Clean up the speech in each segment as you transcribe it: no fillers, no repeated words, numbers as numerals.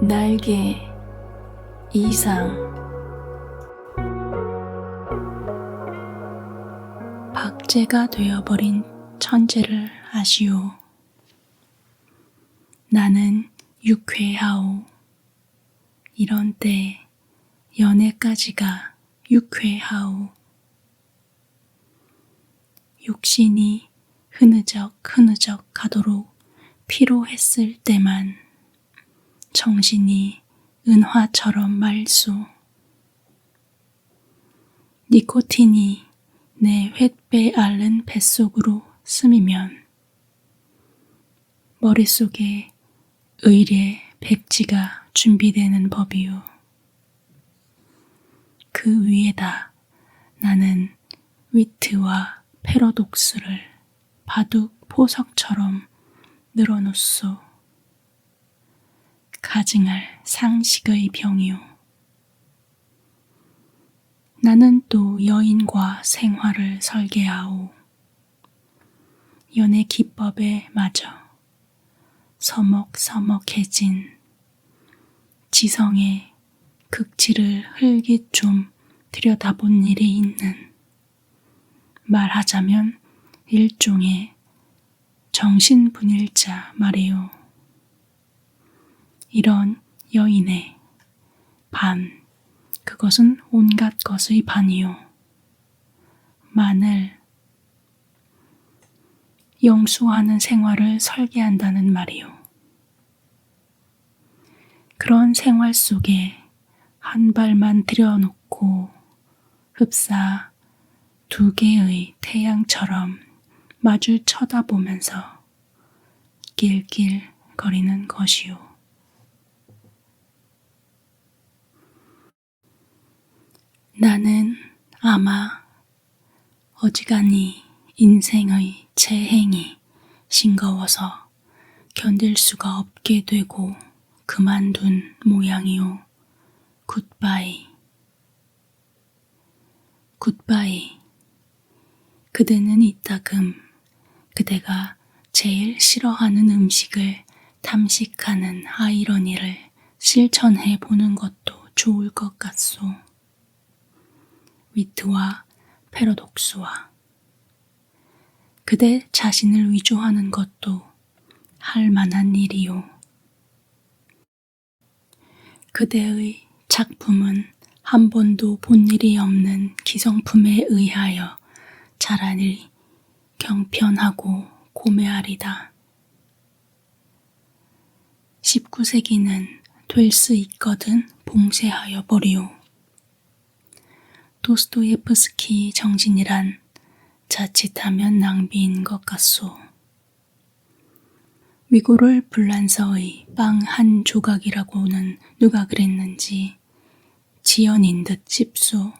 날개 이상 박제가 되어버린 천재를 아시오. 나는 유쾌하오. 이런 때 연애까지가 유쾌하오. 육신이 흐느적 가도록 피로했을 때만 정신이 은화처럼 맑소. 니코틴이 내 횃배 앓는 뱃속으로 스미면 머릿속에 의례 백지가 준비되는 법이요. 그 위에다 나는 위트와 패러독스를 바둑 포석처럼 늘어놓소. 가증할 상식의 병이요. 나는 또 여인과 생활을 설계하오. 연애 기법에 마저 서먹서먹해진 지성의 극치를 흘깃 좀 들여다본 일이 있는, 말하자면 일종의 정신분일자 말이요. 이런 여인의 반, 그것은 온갖 것의 반이요. 만을 영수하는 생활을 설계한다는 말이요. 그런 생활 속에 한 발만 들여놓고 흡사 두 개의 태양처럼 마주 쳐다보면서 낄낄거리는 것이요. 나는 아마 어지간히 인생의 재행이 싱거워서 견딜 수가 없게 되고 그만둔 모양이요. 굿바이. 굿바이. 그대는 이따금 그대가 제일 싫어하는 음식을 탐식하는 아이러니를 실천해 보는 것도 좋을 것 같소. 위트와 패러독스와 그대 자신을 위조하는 것도 할 만한 일이요. 그대의 작품은 한 번도 본 일이 없는 기성품에 의하여 차라리 경편하고 고매하리다. 19세기는 될 수 있거든 봉쇄하여 버리오. 도스토예프스키 정신이란 자칫하면 낭비인 것 같소. 위고를 불란서의 빵 한 조각이라고는 누가 그랬는지 지연인 듯 싶소.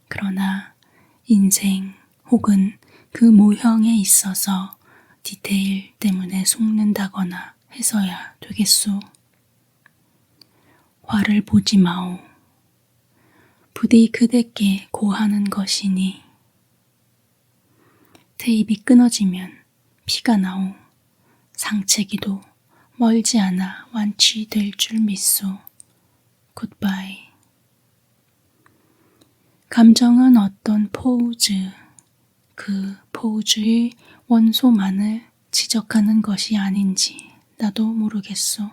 그러나 인생 혹은 그 모형에 있어서 디테일 때문에 속는다거나 해서야 되겠소. 화를 보지 마오. 부디 그대께 고하는 것이니 테이프가 끊어지면 피가 나오. 상체기도 멀지 않아 완치될 줄 믿소. 굿바이. 감정은 어떤 포우즈, 그 포우즈의 원소만을 지적하는 것이 아닌지 나도 모르겠소.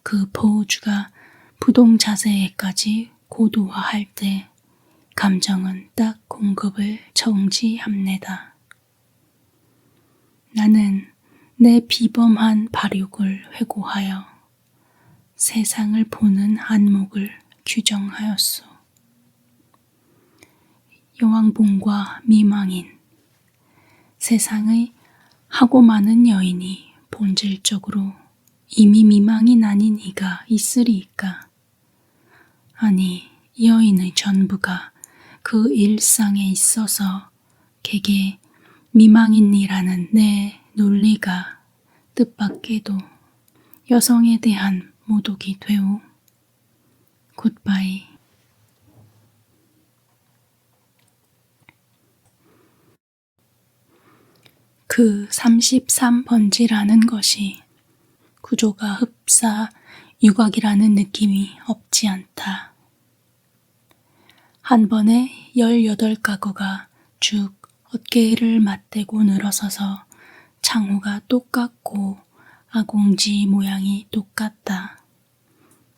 그 포우즈가 부동 자세에까지 고도화할 때 감정은 딱 공급을 정지합니다. 나는 내 비범한 발육을 회고하여 세상을 보는 안목을 규정하였소. 여왕봉과 미망인, 세상의 하고 많은 여인이 본질적으로 이미 미망인 아닌 이가 있으리이까. 아니, 여인의 전부가 그 일상에 있어서 개개 미망인이라는 내 논리가 뜻밖에도 여성에 대한 모독이 되오. 굿바이. 그 33번지라는 것이 구조가 흡사 유곽이라는 느낌이 없지 않다. 한 번에 18가구가 쭉 어깨를 맞대고 늘어서서 창호가 똑같고 아공지 모양이 똑같다.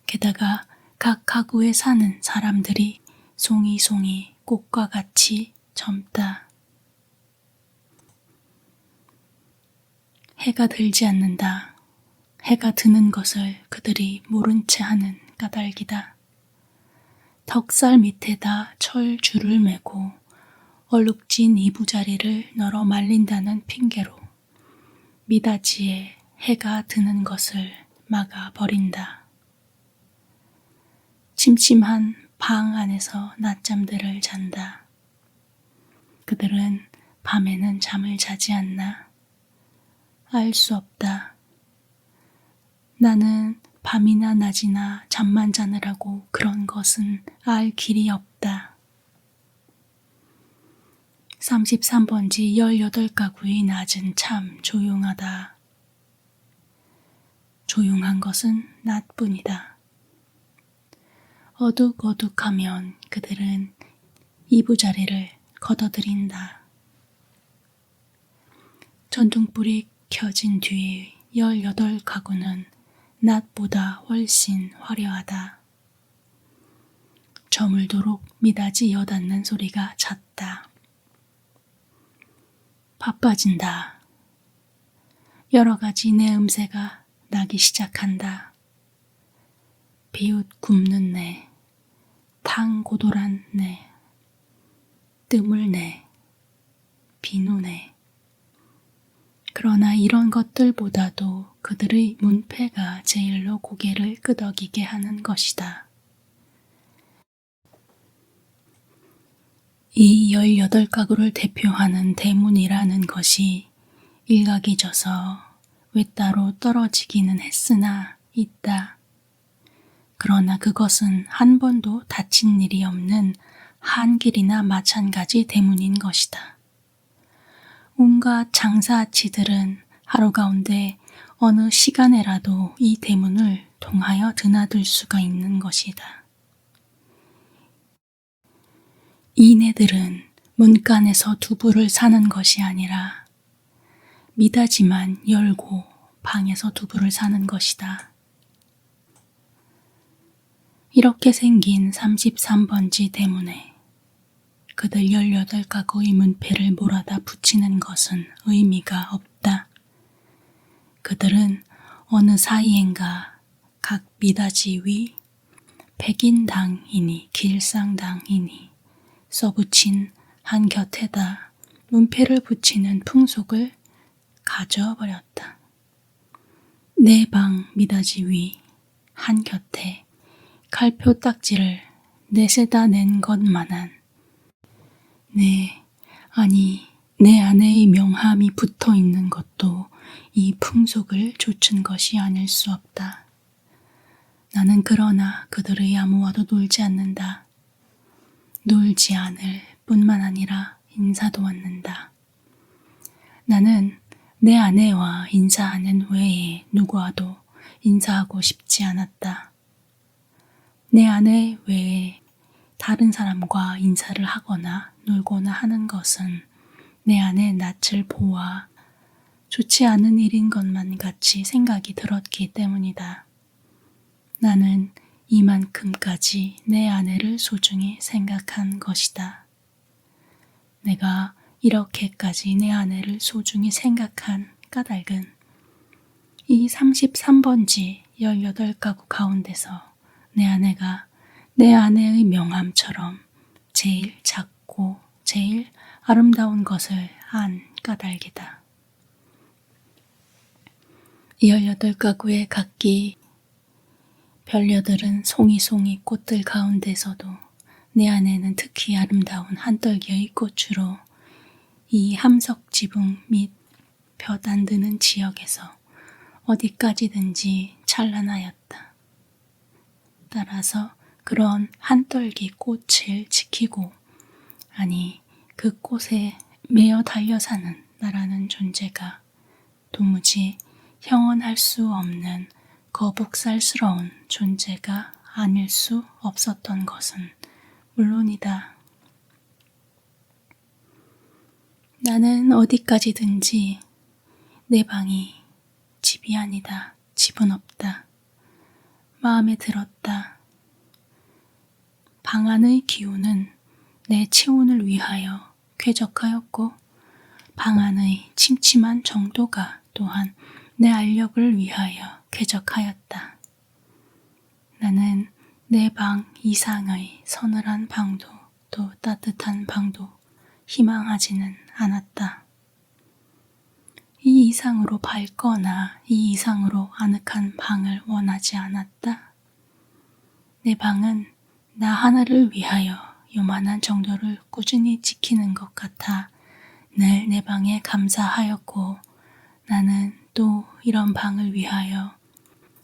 게다가 각 가구에 사는 사람들이 송이송이 꽃과 같이 젊다. 해가 들지 않는다. 해가 드는 것을 그들이 모른 채 하는 까닭이다. 덕살 밑에다 철줄을 매고 얼룩진 이부자리를 널어 말린다는 핑계로 미닫이에 해가 드는 것을 막아버린다. 침침한 방 안에서 낮잠들을 잔다. 그들은 밤에는 잠을 자지 않나? 알 수 없다. 나는 밤이나 낮이나 잠만 자느라고 그런 것은 알 길이 없다. 33번지 18가구의 낮은 참 조용하다. 조용한 것은 낮뿐이다. 어둑어둑하면 그들은 이부자리를 걷어들인다. 전등불이 켜진 뒤에 18가구는 낮보다 훨씬 화려하다. 저물도록 미닫이 여닫는 소리가 잦다. 바빠진다. 여러 가지 내음새가 나기 시작한다. 비웃 굽는 내, 탕 고돌한 내, 뜸을 내, 비누 내. 그러나 이런 것들보다도 그들의 문패가 제일로 고개를 끄덕이게 하는 것이다. 이 18가구를 대표하는 대문이라는 것이 일각이 져서 외따로 떨어지기는 했으나 있다. 그러나 그것은 한 번도 다친 일이 없는 한길이나 마찬가지 대문인 것이다. 온갖 장사아치들은 하루 가운데 어느 시간에라도 이 대문을 통하여 드나들 수가 있는 것이다. 이네들은 문간에서 두부를 사는 것이 아니라 미닫이만 열고 방에서 두부를 사는 것이다. 이렇게 생긴 33번지 대문에 그들 18가구의 문패를 몰아다 붙이는 것은 의미가 없다. 그들은 어느 사이엔가 각 미닫이 위 백인당이니 길상당이니 써붙인 한 곁에다 문패를 붙이는 풍속을 가져버렸다. 내 방 미닫이 위 한 곁에 칼표 딱지를 내세다 낸 것만한 내 아내의 명함이 붙어 있는 것도 이 풍속을 좇은 것이 아닐 수 없다. 나는 그러나 그들의 아무와도 놀지 않는다. 놀지 않을 뿐만 아니라 인사도 않는다. 나는 내 아내와 인사하는 외에 누구와도 인사하고 싶지 않았다. 내 아내 외에 다른 사람과 인사를 하거나 놀거나 하는 것은 내 아내 낯을 보아 좋지 않은 일인 것만 같이 생각이 들었기 때문이다. 나는 이만큼까지 내 아내를 소중히 생각한 것이다. 내가 이렇게까지 내 아내를 소중히 생각한 까닭은 이 33번지 18가구 가운데서 내 아내가 내 아내의 명함처럼 제일 작고 제일 아름다운 것을 안 까닭이다. 18가구의 각기 별녀들은 송이송이 꽃들 가운데서도 내 아내는 특히 아름다운 한떨기의 꽃으로 이 함석 지붕 및 볕 안 드는 지역에서 어디까지든지 찬란하였다. 따라서 그런 한떨기 꽃을 지키고 아니 그 꽃에 매어 달려 사는 나라는 존재가 도무지 형언할 수 없는 거북살스러운 존재가 아닐 수 없었던 것은 물론이다. 나는 어디까지든지 내 방이 집이 아니다. 집은 없다. 마음에 들었다. 방 안의 기운은 내 체온을 위하여 쾌적하였고 방 안의 침침한 정도가 또한 내 알력을 위하여 쾌적하였다. 나는 내 방 이상의 서늘한 방도 또 따뜻한 방도 희망하지는 않았다. 이 이상으로 밝거나 이 이상으로 아늑한 방을 원하지 않았다. 내 방은 나 하나를 위하여 요만한 정도를 꾸준히 지키는 것 같아 늘 내 방에 감사하였고 나는 또 이런 방을 위하여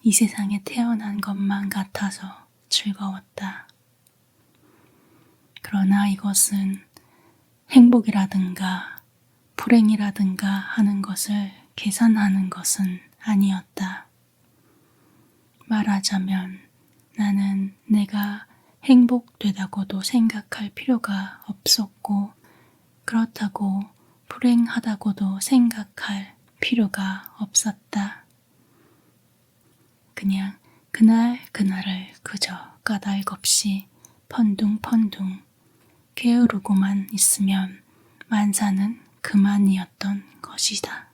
이 세상에 태어난 것만 같아서 즐거웠다. 그러나 이것은 행복이라든가 불행이라든가 하는 것을 계산하는 것은 아니었다. 말하자면 나는 내가 행복되다고도 생각할 필요가 없었고 그렇다고 불행하다고도 생각할 필요가 없었다. 그냥 그날을 그저 까닭없이 펀둥펀둥 게으르고만 있으면 만사는 그만이었던 것이다.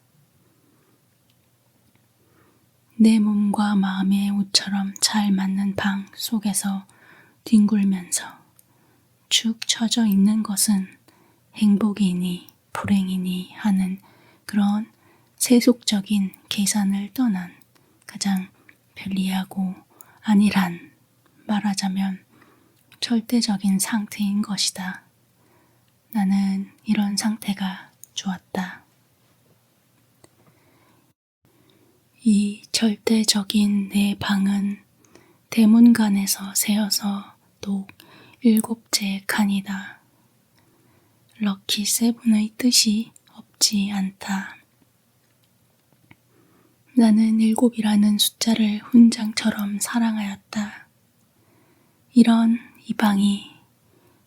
내 몸과 마음의 옷처럼 잘 맞는 방 속에서 뒹굴면서 축 처져 있는 것은 행복이니 불행이니 하는 그런 세속적인 계산을 떠난 가장 편리하고 안일한 말하자면 절대적인 상태인 것이다. 나는 이런 상태가 좋았다. 이 절대적인 내 방은 대문간에서 세어서 독 7째 칸이다. 럭키 세븐의 뜻이 없지 않다. 나는 7이라는 숫자를 훈장처럼 사랑하였다. 이런 이 방이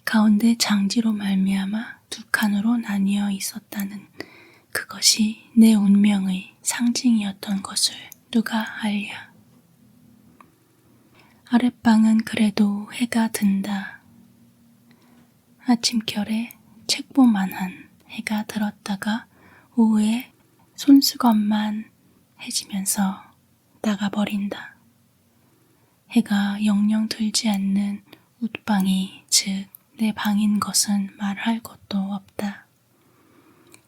가운데 장지로 말미암아 2칸으로 나뉘어 있었다는 그것이 내 운명의 상징이었던 것을 누가 알랴. 아랫방은 그래도 해가 든다. 아침결에 책보만한 해가 들었다가 오후에 손수건만 해지면서 나가버린다. 해가 영영 들지 않는 웃방이 즉 내 방인 것은 말할 것도 없다.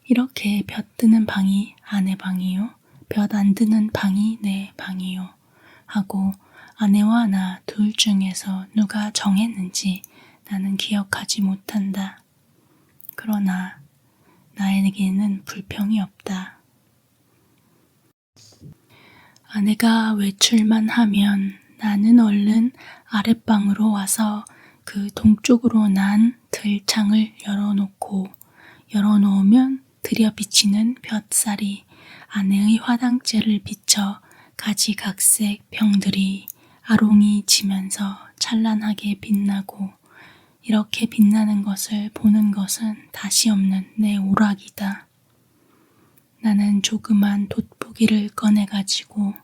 이렇게 볕 드는 방이 아내 방이요 볕 안 드는 방이 내 방이요 하고 아내와 나 둘 중에서 누가 정했는지 나는 기억하지 못한다. 그러나 나에게는 불평이 없다. 아내가 외출만 하면 나는 얼른 아랫방으로 와서 그 동쪽으로 난 들창을 열어놓으면 들여비치는 볕살이 아내의 화장재를 비춰 가지각색 병들이 아롱이 지면서 찬란하게 빛나고 이렇게 빛나는 것을 보는 것은 다시 없는 내 오락이다. 나는 조그만 돋보기를 꺼내가지고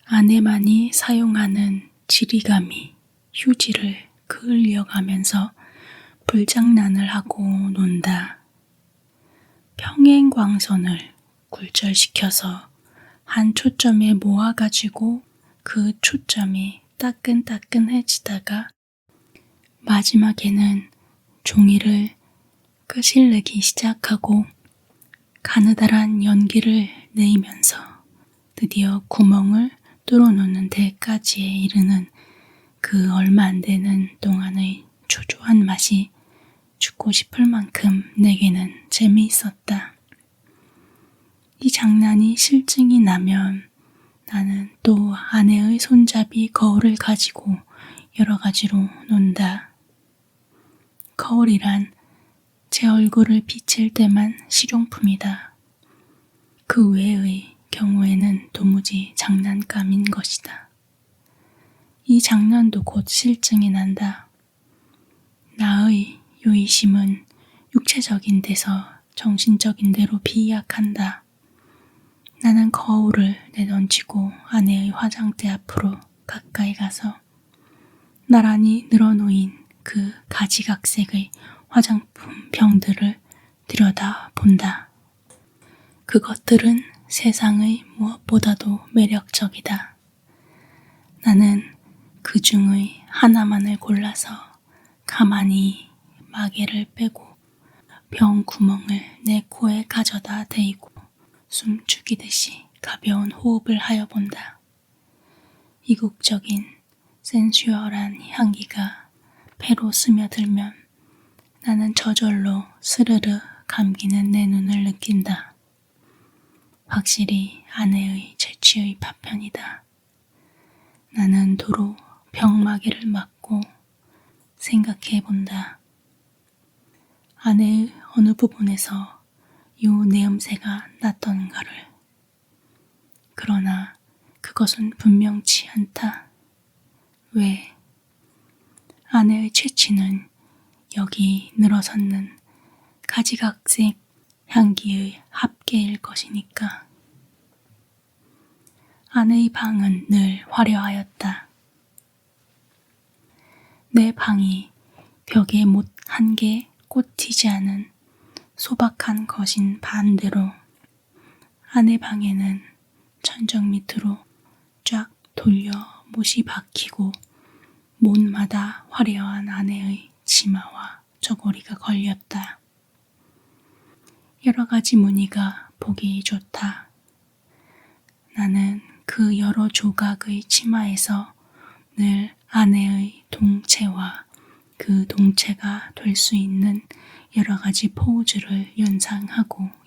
아내만이 사용하는 지리가미 휴지를 그을려가면서 불장난을 하고 논다. 평행광선을 굴절시켜서 한 초점에 모아가지고 그 초점이 따끈따끈해지다가 마지막에는 종이를 끄실내기 시작하고 가느다란 연기를 내면서 드디어 구멍을 뚫어놓는 데까지에 이르는 그 얼마 안 되는 동안의 초조한 맛이 죽고 싶을 만큼 내게는 재미있었다. 이 장난이 실증이 나면 나는 또 아내의 손잡이 거울을 가지고 여러 가지로 논다. 거울이란 제 얼굴을 비칠 때만 실용품이다. 그 외의 경우에는 도무지 장난감인 것이다. 이 장난도 곧 실증이 난다. 나의 요의심은 육체적인 데서 정신적인 데로 비약한다. 나는 거울을 내던지고 아내의 화장대 앞으로 가까이 가서 나란히 늘어놓인 그 가지각색의 화장품 병들을 들여다 본다. 그것들은 세상의 무엇보다도 매력적이다. 나는 그 중의 하나만을 골라서 가만히 마개를 빼고 병 구멍을 내 코에 가져다 대이고 숨 죽이듯이 가벼운 호흡을 하여 본다. 이국적인 센슈얼한 향기가 배로 스며들면 나는 저절로 스르르 감기는 내 눈을 느낀다. 확실히 아내의 재취의 파편이다. 나는 도로 병마개를 맞고 생각해 본다. 아내의 어느 부분에서 요 내음새가 났던가를. 그러나 그것은 분명치 않다. 왜? 아내의 채취는 여기 늘어섰는 가지각색 향기의 합계일 것이니까. 아내의 방은 늘 화려하였다. 내 방이 벽에 못 한 개 꽂히지 않은 소박한 것인 반대로 아내 방에는 천정 밑으로 쫙 돌려 못이 박히고 못마다 화려한 아내의 치마와 저고리가 걸렸다. 여러 가지 무늬가 보기 좋다. 나는 그 여러 조각의 치마에서 늘 아내의 동체와 그 동체가 될 수 있는 여러 가지 포즈를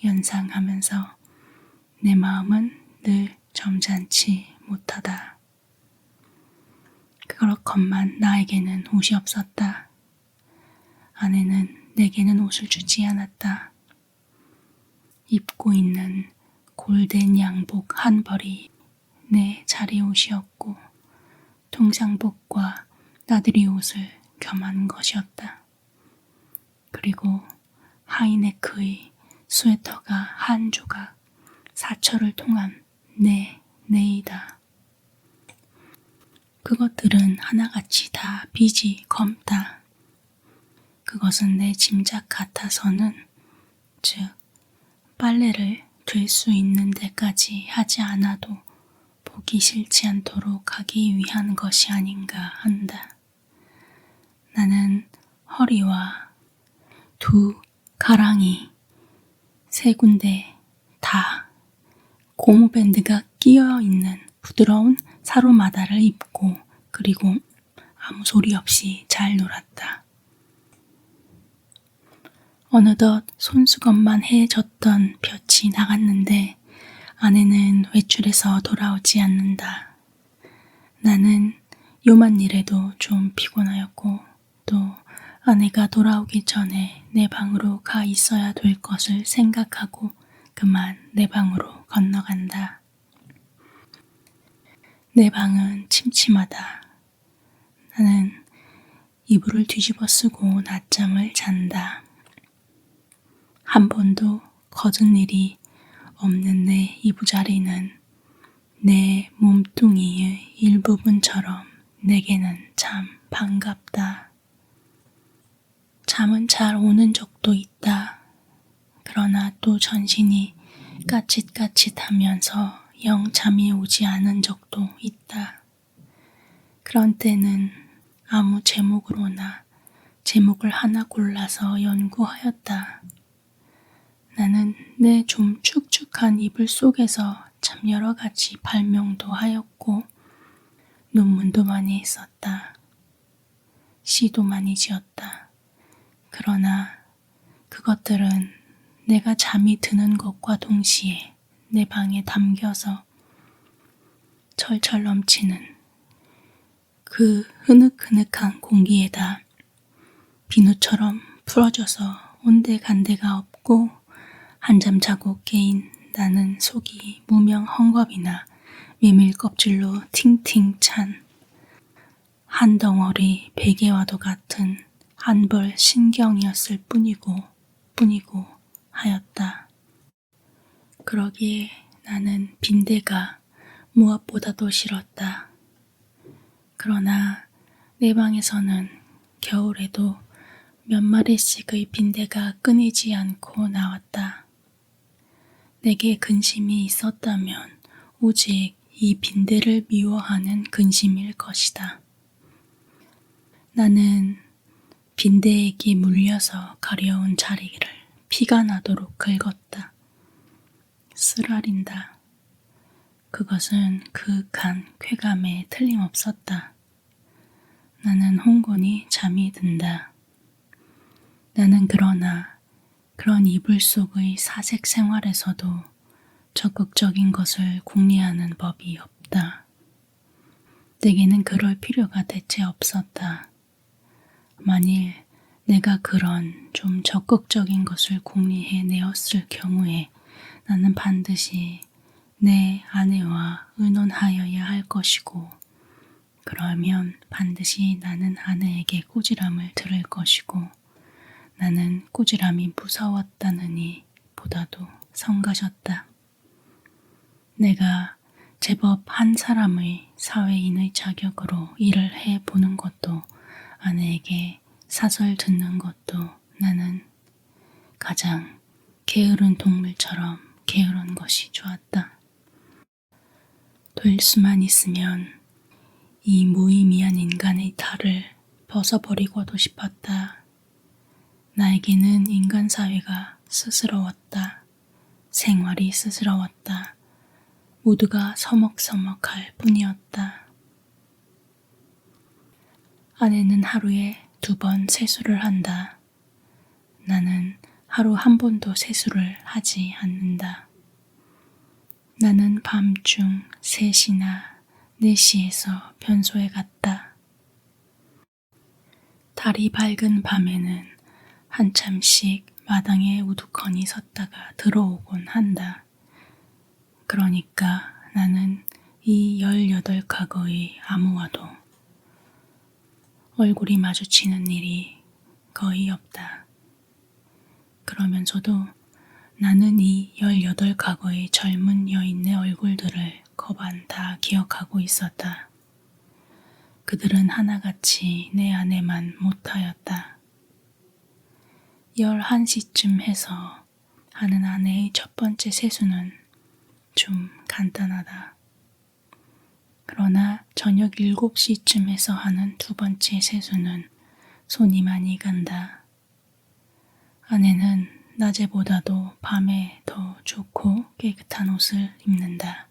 연상하면서 내 마음은 늘 점잖지 못하다. 그렇건만 나에게는 옷이 없었다. 아내는 내게는 옷을 주지 않았다. 입고 있는 골덴 양복 한 벌이 내 자리 옷이었고 통상복과 나들이 옷을 겸한 것이었다. 그리고 하이네크의 스웨터가 한 조각 사철을 통한 내이다. 그것들은 하나같이 다 빚이 검다. 그것은 내 짐작 같아서는, 즉 빨래를 될 수 있는 데까지 하지 않아도 보기 싫지 않도록 하기 위한 것이 아닌가 한다. 나는 허리와 두 가랑이, 세 군데 다 고무밴드가 끼어 있는 부드러운 사로마다를 입고 그리고 아무 소리 없이 잘 놀았다. 어느덧 손수건만 해졌던 볕이 나갔는데 아내는 외출해서 돌아오지 않는다. 나는 요만 일에도 좀 피곤하였고 또 아내가 돌아오기 전에 내 방으로 가 있어야 될 것을 생각하고 그만 내 방으로 건너간다. 내 방은 침침하다. 나는 이불을 뒤집어 쓰고 낮잠을 잔다. 한 번도 거둔 일이 없는 내 이부자리는 내 몸뚱이의 일부분처럼 내게는 참 반갑다. 잠은 잘 오는 적도 있다. 그러나 또 전신이 까칫까칫하면서 영 잠이 오지 않은 적도 있다. 그런 때는 아무 제목으로나 제목을 하나 골라서 연구하였다. 나는 내 좀 축축한 이불 속에서 참 여러 가지 발명도 하였고 논문도 많이 했었다. 시도 많이 지었다. 그러나 그것들은 내가 잠이 드는 것과 동시에 내 방에 담겨서 철철 넘치는 그 흐느흐느한 공기에다 비누처럼 풀어져서 온데간데가 없고 한잠 자고 깨인 나는 속이 무명 헝겊이나 메밀 껍질로 팅팅 찬 한 덩어리 베개와도 같은 한 벌 신경이었을 뿐이고 하였다. 그러기에 나는 빈대가 무엇보다도 싫었다. 그러나 내 방에서는 겨울에도 몇 마리씩의 빈대가 끊이지 않고 나왔다. 내게 근심이 있었다면 오직 이 빈대를 미워하는 근심일 것이다. 나는 빈대에게 물려서 가려운 자리를 피가 나도록 긁었다. 쓰라린다. 그것은 그윽한 쾌감에 틀림없었다. 나는 홍곤히 잠이 든다. 나는 그러나 그런 이불 속의 사색 생활에서도 적극적인 것을 궁리하는 법이 없다. 내게는 그럴 필요가 대체 없었다. 만일 내가 그런 좀 적극적인 것을 궁리해 내었을 경우에 나는 반드시 내 아내와 의논하여야 할 것이고, 그러면 반드시 나는 아내에게 꾸지람을 들을 것이고, 나는 꾸지람이 무서웠다느니 보다도 성가셨다. 내가 제법 한 사람의 사회인의 자격으로 일을 해보는 것도, 아내에게 사설 듣는 것도 나는 가장 게으른 동물처럼 게으른 것이 좋았다. 될 수만 있으면 이 무의미한 인간의 탈을 벗어버리고도 싶었다. 나에게는 인간 사회가 스스러웠다. 생활이 스스러웠다. 모두가 서먹서먹할 뿐이었다. 아내는 하루에 2번 세수를 한다. 나는 하루 한 번도 세수를 하지 않는다. 나는 밤중 3시나 4시에서 변소에 갔다. 달이 밝은 밤에는 한참씩 마당에 우두커니 섰다가 들어오곤 한다. 그러니까 나는 이 18가구의 아무와도 얼굴이 마주치는 일이 거의 없다. 그러면서도 나는 이 18가구의 젊은 여인의 얼굴들을 거반 다 기억하고 있었다. 그들은 하나같이 내 아내만 못하였다. 11시쯤 해서 하는 아내의 첫 번째 세수는 좀 간단하다. 그러나 저녁 7시쯤 해서 하는 2번째 세수는 손이 많이 간다. 아내는 낮에보다도 밤에 더 좋고 깨끗한 옷을 입는다.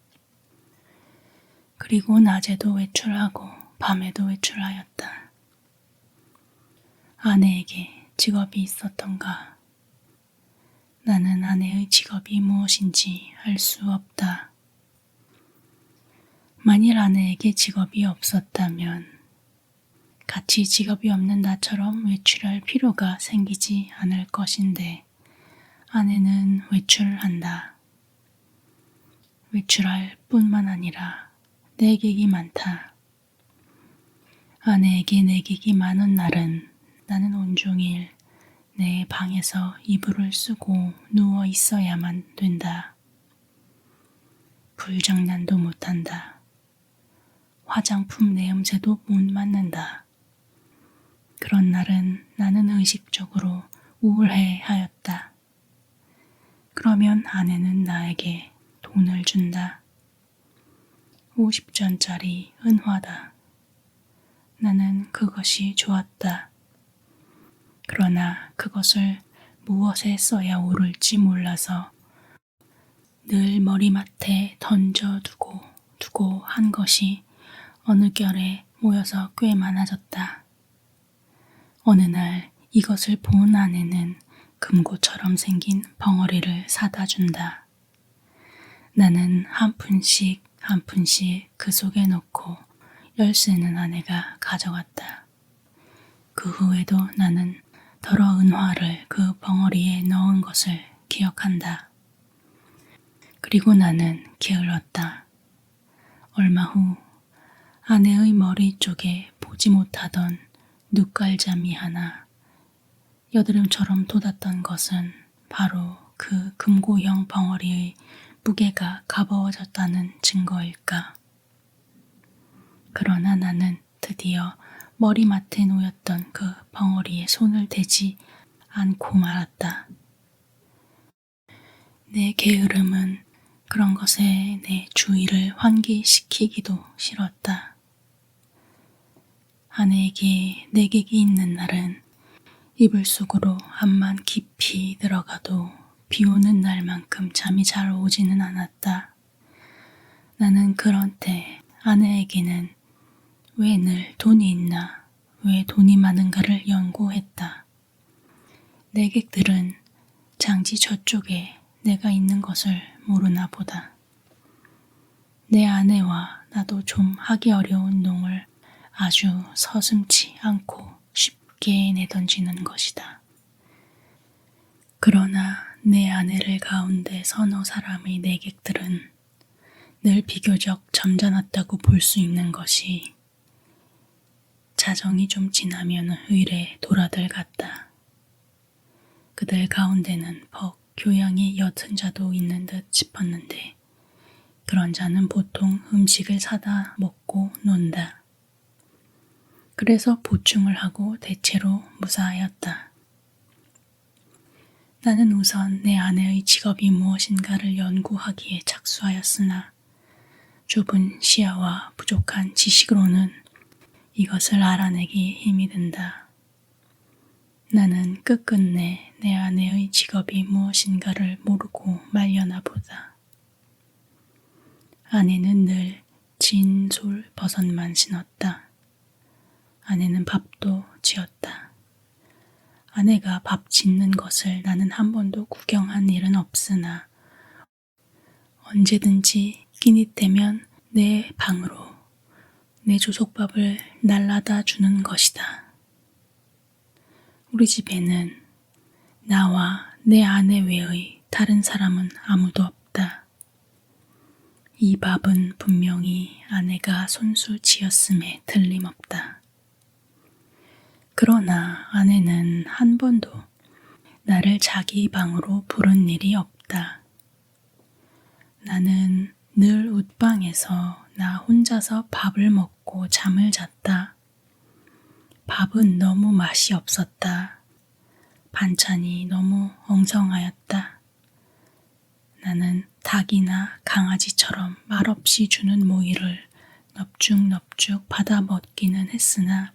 그리고 낮에도 외출하고 밤에도 외출하였다. 아내에게 직업이 있었던가? 나는 아내의 직업이 무엇인지 알 수 없다. 만일 아내에게 직업이 없었다면 같이 직업이 없는 나처럼 외출할 필요가 생기지 않을 것인데, 아내는 외출한다. 외출할 뿐만 아니라 내객이 많다. 아내에게 내객이 많은 날은 나는 온종일 내 방에서 이불을 쓰고 누워 있어야만 된다. 불장난도 못한다. 화장품 내음새도 못 맡는다. 그런 날은 나는 의식적으로 우울해 하였다. 그러면 아내는 나에게 돈을 준다. 50전짜리 은화다. 나는 그것이 좋았다. 그러나 그것을 무엇에 써야 옳을지 몰라서 늘 머리맡에 던져두고 한 것이 어느 결에 모여서 꽤 많아졌다. 어느 날 이것을 본 아내는 금고처럼 생긴 벙어리를 사다 준다. 나는 한 푼씩 그 속에 넣고 열쇠는 아내가 가져갔다. 그 후에도 나는 더러 은화를 그 벙어리에 넣은 것을 기억한다. 그리고 나는 게을렀다. 얼마 후 아내의 머리 쪽에 보지 못하던 눈깔잠이 하나 여드름처럼 돋았던 것은 바로 그 금고형 벙어리의 무게가 가벼워졌다는 증거일까. 그러나 나는 드디어 머리맡에 놓였던 그 벙어리에 손을 대지 않고 말았다. 내 게으름은 그런 것에 내 주의를 환기시키기도 싫었다. 아내에게 내객이 있는 날은 이불 속으로 암만 깊이 들어가도 비 오는 날만큼 잠이 잘 오지는 않았다. 나는 그런 때 아내에게는 왜 늘 돈이 있나, 왜 돈이 많은가를 연구했다. 내객들은 장지 저쪽에 내가 있는 것을 모르나 보다. 내 아내와 나도 좀 하기 어려운 농을 아주 서슴지 않고 쉽게 내던지는 것이다. 그러나 내 아내를 가운데 서너 사람의 내객들은 늘 비교적 점잖았다고 볼 수 있는 것이 자정이 좀 지나면 의례 돌아들 같다. 그들 가운데는 퍽 교양이 옅은 자도 있는 듯 싶었는데 그런 자는 보통 음식을 사다 먹고 논다. 그래서 보충을 하고 대체로 무사하였다. 나는 우선 내 아내의 직업이 무엇인가를 연구하기에 착수하였으나 좁은 시야와 부족한 지식으로는 이것을 알아내기 힘이 든다. 나는 끝끝내 내 아내의 직업이 무엇인가를 모르고 말려나 보다. 아내는 늘 진솔 버섯만 신었다. 아내는 밥도 지었다. 아내가 밥 짓는 것을 나는 한 번도 구경한 일은 없으나 언제든지 끼니 때면 내 방으로 내 조속밥을 날라다 주는 것이다. 우리 집에는 나와 내 아내 외의 다른 사람은 아무도 없다. 이 밥은 분명히 아내가 손수 지었음에 틀림없다. 그러나 아내는 한 번도 나를 자기 방으로 부른 일이 없다. 나는 늘 웃방에서 나 혼자서 밥을 먹고 잠을 잤다. 밥은 너무 맛이 없었다. 반찬이 너무 엉성하였다. 나는 닭이나 강아지처럼 말없이 주는 모이를 넙죽넙죽 받아 먹기는 했으나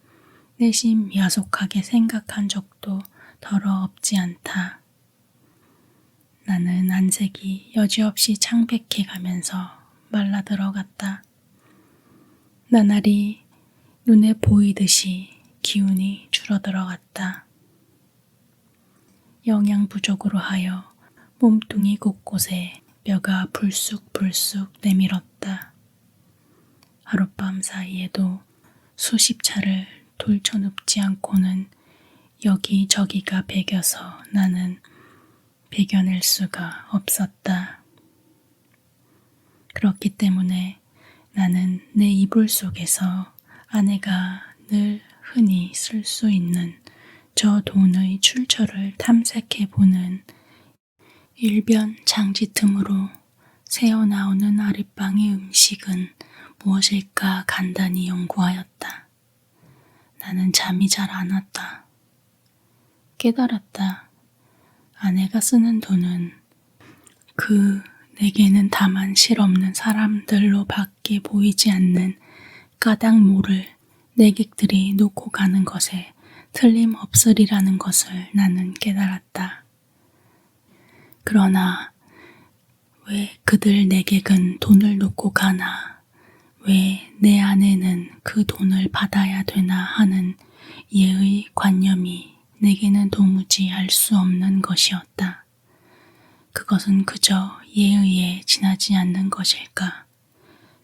내심 야속하게 생각한 적도 더러 없지 않다. 나는 안색이 여지없이 창백해 가면서 말라들어갔다. 나날이 눈에 보이듯이 기운이 줄어들어갔다. 영양 부족으로 하여 몸뚱이 곳곳에 뼈가 불쑥불쑥 내밀었다. 하룻밤 사이에도 수십 차를 돌쳐눕지 않고는 여기저기가 배겨서 나는 배겨낼 수가 없었다. 그렇기 때문에 나는 내 이불 속에서 아내가 늘 흔히 쓸 수 있는 저 돈의 출처를 탐색해보는 일변 장지 틈으로 새어나오는 아랫방의 음식은 무엇일까 간단히 연구하였다. 나는 잠이 잘 안 왔다. 깨달았다. 아내가 쓰는 돈은 내게는 다만 실없는 사람들로 밖에 보이지 않는 까닭모를 내객들이 놓고 가는 것에 틀림없으리라는 것을 나는 깨달았다. 그러나 왜 그들 내객은 돈을 놓고 가나, 왜 내 아내는 그 돈을 받아야 되나 하는 예의 관념이 내게는 도무지 알 수 없는 것이었다. 그것은 그저 예의에 지나지 않는 것일까?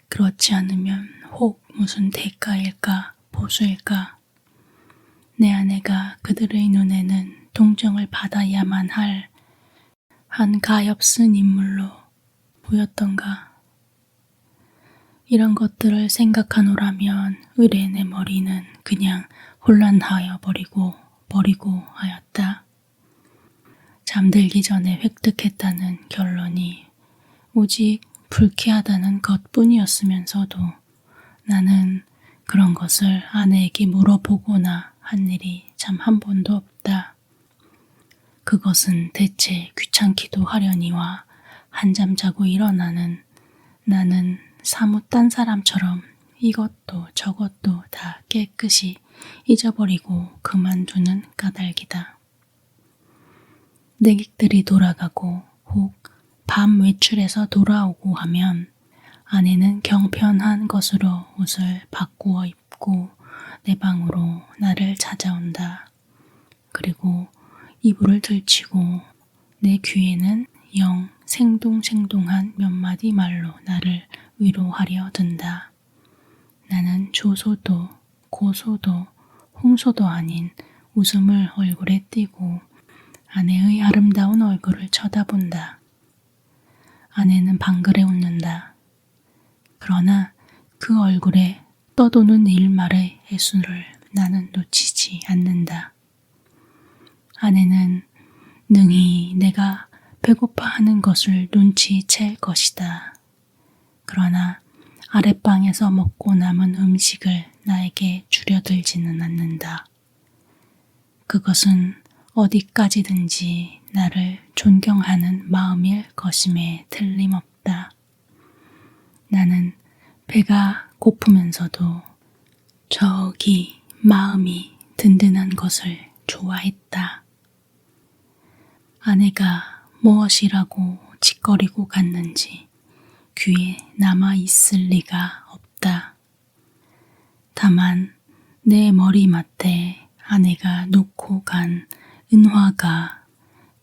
그렇지 않으면 혹 무슨 대가일까, 보수일까? 내 아내가 그들의 눈에는 동정을 받아야만 할 한 가엾은 인물로 보였던가. 이런 것들을 생각하노라면 의뢰 내 머리는 그냥 혼란하여 버리고 하였다. 잠들기 전에 획득했다는 결론이 오직 불쾌하다는 것뿐이었으면서도 나는 그런 것을 아내에게 물어보거나 한 일이 참 한 번도 없다. 그것은 대체 귀찮기도 하려니와 한잠 자고 일어나는 나는 사뭇 딴 사람처럼 이것도 저것도 다 깨끗이 잊어버리고 그만두는 까닭이다. 내객들이 돌아가고 혹 밤 외출해서 돌아오고 하면 아내는 경편한 것으로 옷을 바꾸어 입고 내 방으로 나를 찾아온다. 그리고 이불을 들치고 내 귀에는 영 생동생동한 몇 마디 말로 나를 위로하려 든다. 나는 조소도 고소도 홍소도 아닌 웃음을 얼굴에 띠고 아내의 아름다운 얼굴을 쳐다본다. 아내는 방글에 웃는다. 그러나 그 얼굴에 떠도는 일말의 애수를 나는 놓치지 않는다. 아내는 능히 내가 배고파하는 것을 눈치챌 것이다. 그러나 아랫방에서 먹고 남은 음식을 나에게 주려들지는 않는다. 그것은 어디까지든지 나를 존경하는 마음일 것임에 틀림없다. 나는 배가 고프면서도 저기 마음이 든든한 것을 좋아했다. 아내가 무엇이라고 짓거리고 갔는지 귀에 남아 있을 리가 없다. 다만 내 머리맡에 아내가 놓고 간 은화가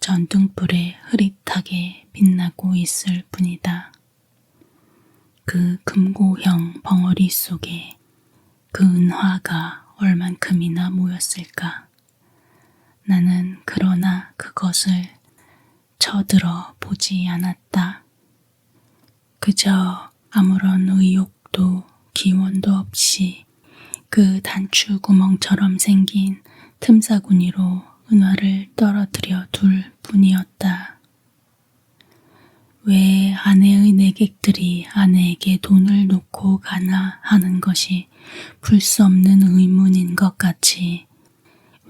전등불에 흐릿하게 빛나고 있을 뿐이다. 그 금고형 벙어리 속에 그 은화가 얼만큼이나 모였을까? 나는 그러나 그것을 쳐들어 보지 않았다. 그저 아무런 의욕도 기원도 없이 그 단추구멍처럼 생긴 틈사구니로 은화를 떨어뜨려 둘 뿐이었다. 왜 아내의 내객들이 아내에게 돈을 놓고 가나 하는 것이 풀 수 없는 의문인 것 같이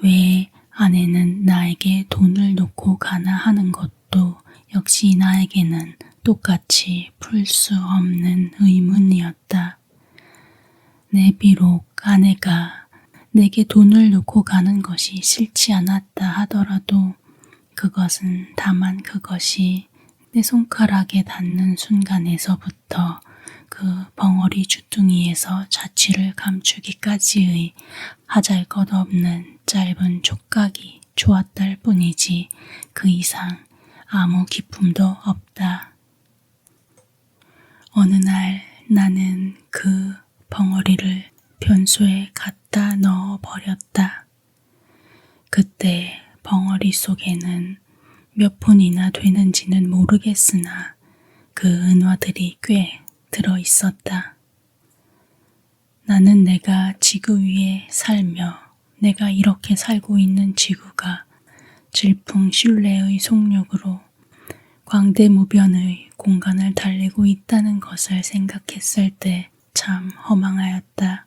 왜 아내는 나에게 돈을 놓고 가나 하는 것도 역시 나에게는 똑같이 풀 수 없는 의문이었다. 내 비록 아내가 내게 돈을 놓고 가는 것이 싫지 않았다 하더라도 그것은 다만 그것이 내 손가락에 닿는 순간에서부터 그 벙어리 주둥이에서 자취를 감추기까지의 하잘것없는 짧은 촉각이 좋았달 뿐이지 그 이상 아무 기쁨도 없다. 어느 날 나는 그 벙어리를 변소에 갖다 넣어 버렸다. 그때 벙어리 속에는 몇 푼이나 되는지는 모르겠으나 그 은화들이 꽤 들어 있었다. 나는 내가 지구 위에 살며 내가 이렇게 살고 있는 지구가 질풍신뢰의 속력으로 광대무변의 공간을 달리고 있다는 것을 생각했을 때 참 허망하였다.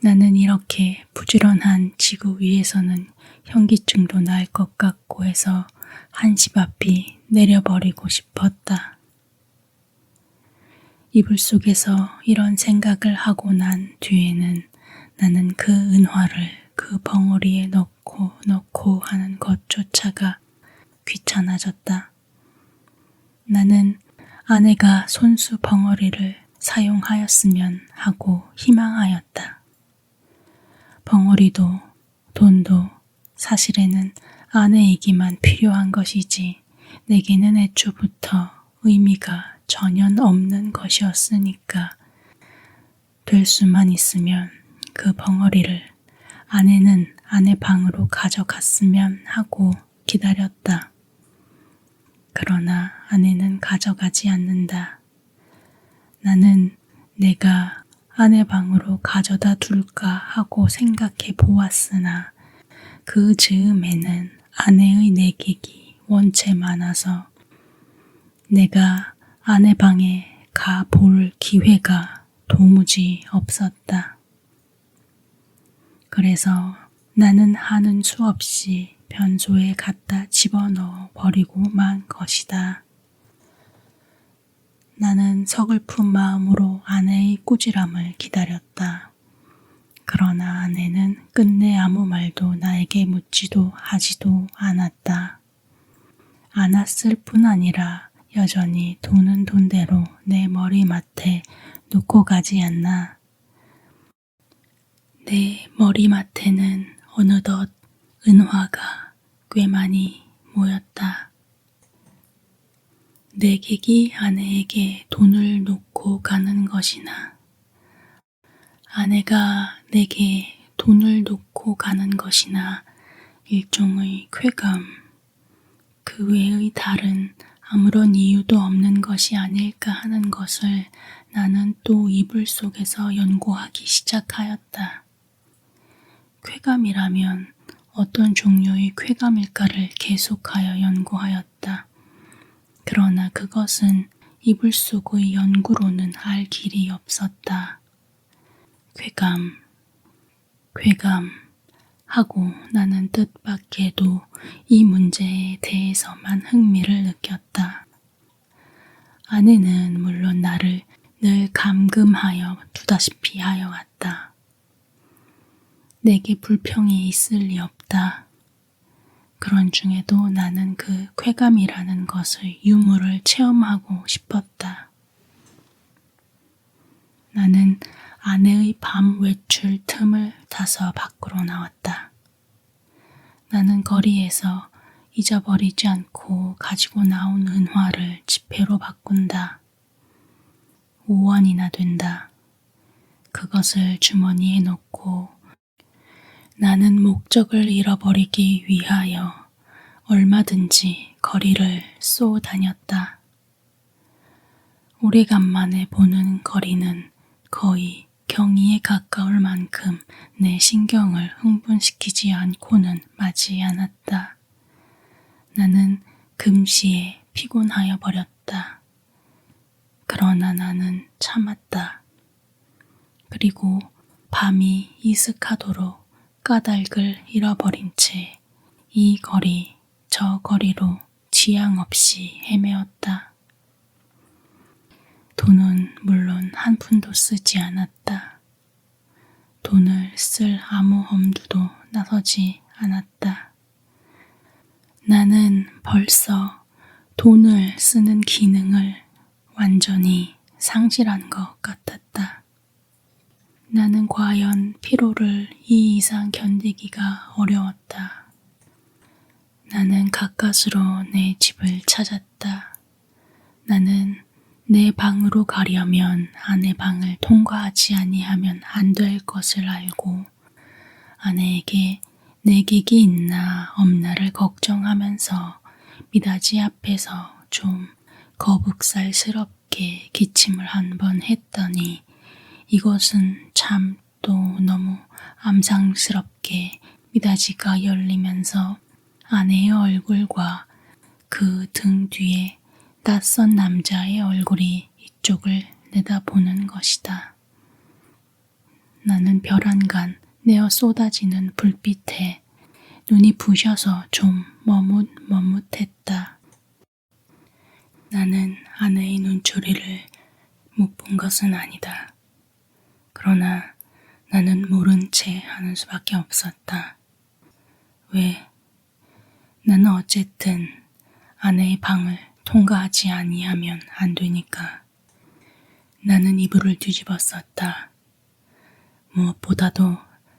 나는 이렇게 부지런한 지구 위에서는 현기증도 날 것 같고 해서 한시 앞이 내려버리고 싶었다. 이불 속에서 이런 생각을 하고 난 뒤에는 나는 그 은화를 그 벙어리에 넣고 하는 것조차가 귀찮아졌다. 나는 아내가 손수 벙어리를 사용하였으면 하고 희망하였다. 벙어리도 돈도 사실에는 아내에게만 필요한 것이지 내게는 애초부터 의미가 전혀 없는 것이었으니까 될 수만 있으면 그 벙어리를 아내는 아내 방으로 가져갔으면 하고 기다렸다. 그러나 아내는 가져가지 않는다. 나는 내가 아내 방으로 가져다 둘까 하고 생각해 보았으나 그 즈음에는 아내의 내객이 원체 많아서 내가 아내 방에 가 볼 기회가 도무지 없었다. 그래서 나는 하는 수 없이 변소에 갖다 집어넣어 버리고 만 것이다. 나는 서글픈 마음으로 아내의 꾸지람을 기다렸다. 그러나 아내는 끝내 아무 말도 나에게 묻지도 하지도 않았다. 않았을 뿐 아니라 여전히 돈은 돈대로 내 머리맡에 놓고 가지 않나. 내 머리맡에는 어느덧 은화가 꽤 많이 모였다. 내객이 아내에게 돈을 놓고 가는 것이나 아내가 내게 돈을 놓고 가는 것이나 일종의 쾌감, 그 외의 다른 아무런 이유도 없는 것이 아닐까 하는 것을 나는 또 이불 속에서 연구하기 시작하였다. 쾌감이라면 어떤 종류의 쾌감일까를 계속하여 연구하였다. 그러나 그것은 이불 속의 연구로는 알 길이 없었다. 쾌감 하고 나는 뜻밖에도 이 문제에 대해서만 흥미를 느꼈다. 아내는 물론 나를 늘 감금하여 두다시피 하여 왔다. 내게 불평이 있을 리 없다. 그런 중에도 나는 그 쾌감이라는 것의 유무를 체험하고 싶었다. 나는 아내의 밤 외출 틈을 타서 밖으로 나왔다. 나는 거리에서 잊어버리지 않고 가지고 나온 은화를 지폐로 바꾼다. 5원이나 된다. 그것을 주머니에 넣고 나는 목적을 잃어버리기 위하여 얼마든지 거리를 쏘다녔다. 오래간만에 보는 거리는 거의 경이에 가까울 만큼 내 신경을 흥분시키지 않고는 마지 않았다. 나는 금시에 피곤하여 버렸다. 그러나 나는 참았다. 그리고 밤이 이슥하도록 까닭을 잃어버린 채 이 거리 저 거리로 지양 없이 헤매었다. 돈은 물론 한 푼도 쓰지 않았다. 돈을 쓸 아무 엄두도 나서지 않았다. 나는 벌써 돈을 쓰는 기능을 완전히 상실한 것 같았다. 나는 과연 피로를 이 이상 견디기가 어려웠다. 나는 가까스로 내 집을 찾았다. 나는 내 방으로 가려면 아내 방을 통과하지 아니하면 안 될 것을 알고 아내에게 내객이 있나 없나를 걱정하면서 미닫이 앞에서 좀 거북살스럽게 기침을 한 번 했더니 이것은 참 또 너무 암상스럽게 미닫이가 열리면서 아내의 얼굴과 그 등 뒤에 낯선 남자의 얼굴이 이쪽을 내다보는 것이다. 나는 벼랑간 내어 쏟아지는 불빛에 눈이 부셔서 좀 머뭇머뭇했다. 나는 아내의 눈초리를 못 본 것은 아니다. 그러나 나는 모른 채 하는 수밖에 없었다. 왜? 나는 어쨌든 아내의 방을 통과하지 아니하면 안 되니까. 나는 이불을 뒤집었었다. 무엇보다도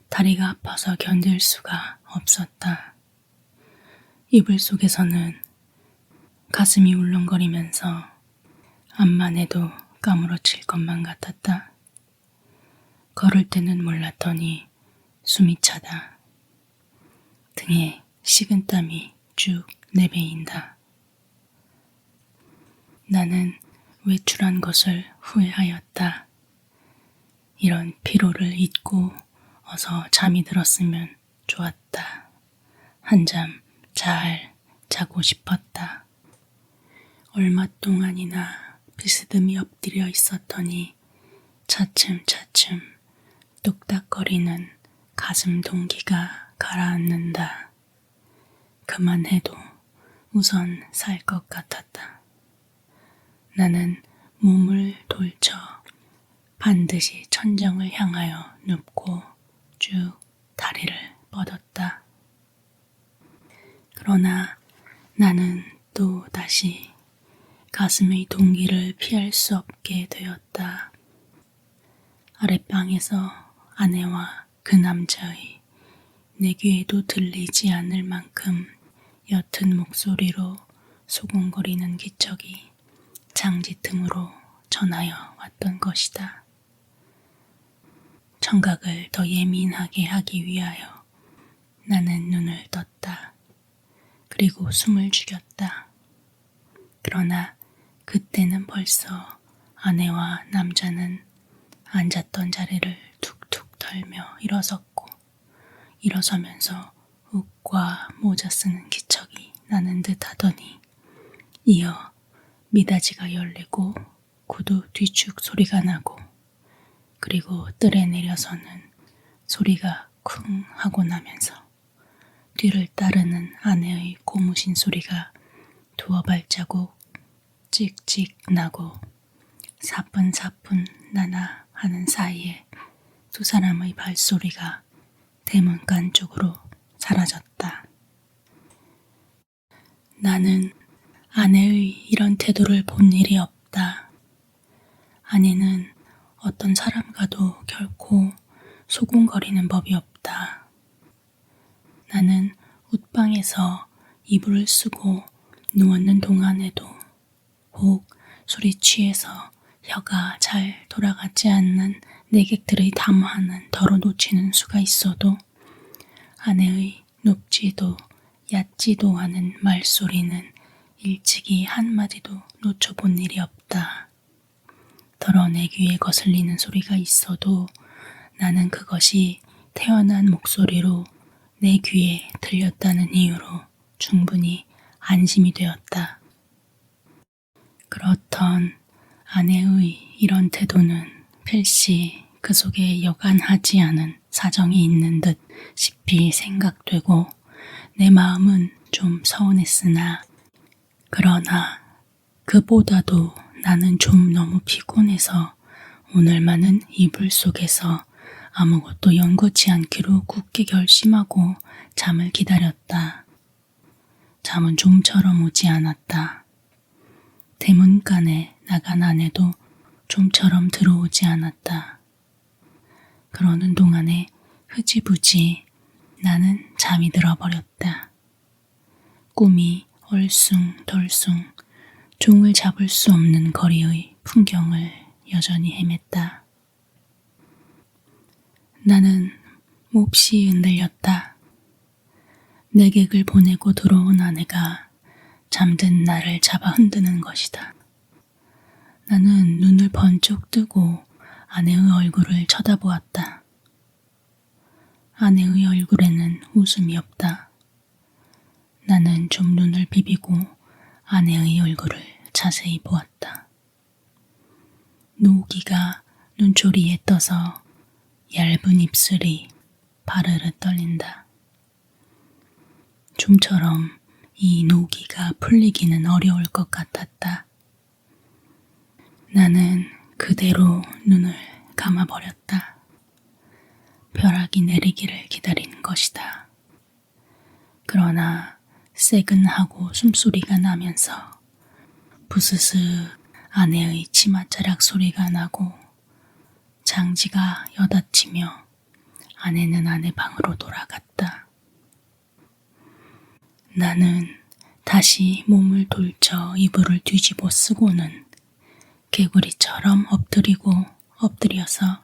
다리가 아파서 견딜 수가 없었다. 이불 속에서는 가슴이 울렁거리면서 암만 해도 까무러칠 것만 같았다. 걸을 때는 몰랐더니 숨이 차다. 등에 식은땀이 쭉 내배인다. 나는 외출한 것을 후회하였다. 이런 피로를 잊고 어서 잠이 들었으면 좋았다. 한잠 잘 자고 싶었다. 얼마 동안이나 비스듬히 엎드려 있었더니 차츰차츰 뚝딱거리는 가슴 동기가 가라앉는다. 그만해도 우선 살 것 같았다. 나는 몸을 돌쳐 반드시 천정을 향하여 눕고 쭉 다리를 뻗었다. 그러나 나는 또 다시 가슴의 동기를 피할 수 없게 되었다. 아랫방에서 아내와 그 남자의 내 귀에도 들리지 않을 만큼 옅은 목소리로 소곤거리는 기척이 장지틈으로 전하여 왔던 것이다. 청각을 더 예민하게 하기 위하여 나는 눈을 떴다. 그리고 숨을 죽였다. 그러나 그때는 벌써 아내와 남자는 앉았던 자리를 툭툭 털며 일어섰고 일어서면서 옷과 모자 쓰는 기척이 나는 듯 하더니 이어 미닫이가 열리고 구두 뒤축 소리가 나고 그리고 뜰에 내려서는 소리가 쿵 하고 나면서 뒤를 따르는 아내의 고무신 소리가 두어 발자국 찍찍 나고 사뿐사뿐 나나 하는 사이에 두 사람의 발소리가 대문간 쪽으로 사라졌다. 나는 아내의 이런 태도를 본 일이 없다. 아내는 어떤 사람과도 결코 소곤거리는 법이 없다. 나는 웃방에서 이불을 쓰고 누웠는 동안에도 혹 술이 취해서 혀가 잘 돌아가지 않는 내객들의 담화는 덜어놓치는 수가 있어도 아내의 높지도 얕지도 않은 말소리는 일찍이 한마디도 놓쳐본 일이 없다. 더러 내 귀에 거슬리는 소리가 있어도 나는 그것이 태어난 목소리로 내 귀에 들렸다는 이유로 충분히 안심이 되었다. 그렇던 아내의 이런 태도는 필시 그 속에 여간하지 않은 사정이 있는 듯 싶이 생각되고 내 마음은 좀 서운했으나 그러나 그보다도 나는 좀 너무 피곤해서 오늘만은 이불 속에서 아무것도 연거치 않기로 굳게 결심하고 잠을 기다렸다. 잠은 좀처럼 오지 않았다. 대문간에 나간 아내도 좀처럼 들어오지 않았다. 그러는 동안에 흐지부지 나는 잠이 들어버렸다. 꿈이 얼숭덜숭 종을 잡을 수 없는 거리의 풍경을 여전히 헤맸다. 나는 몹시 흔들렸다. 내객을 보내고 들어온 아내가 잠든 나를 잡아 흔드는 것이다. 나는 눈을 번쩍 뜨고 아내의 얼굴을 쳐다보았다. 아내의 얼굴에는 웃음이 없다. 나는 좀 눈을 비비고 아내의 얼굴을 자세히 보았다. 노기가 눈초리에 떠서 얇은 입술이 바르르 떨린다. 좀처럼 이 노기가 풀리기는 어려울 것 같았다. 나는 그대로 눈을 감아버렸다. 벼락이 내리기를 기다리는 것이다. 그러나 새근하고 숨소리가 나면서 부스스 아내의 치맛자락 소리가 나고 장지가 여닫히며 아내는 아내 방으로 돌아갔다. 나는 다시 몸을 돌쳐 이불을 뒤집어 쓰고는 개구리처럼 엎드려서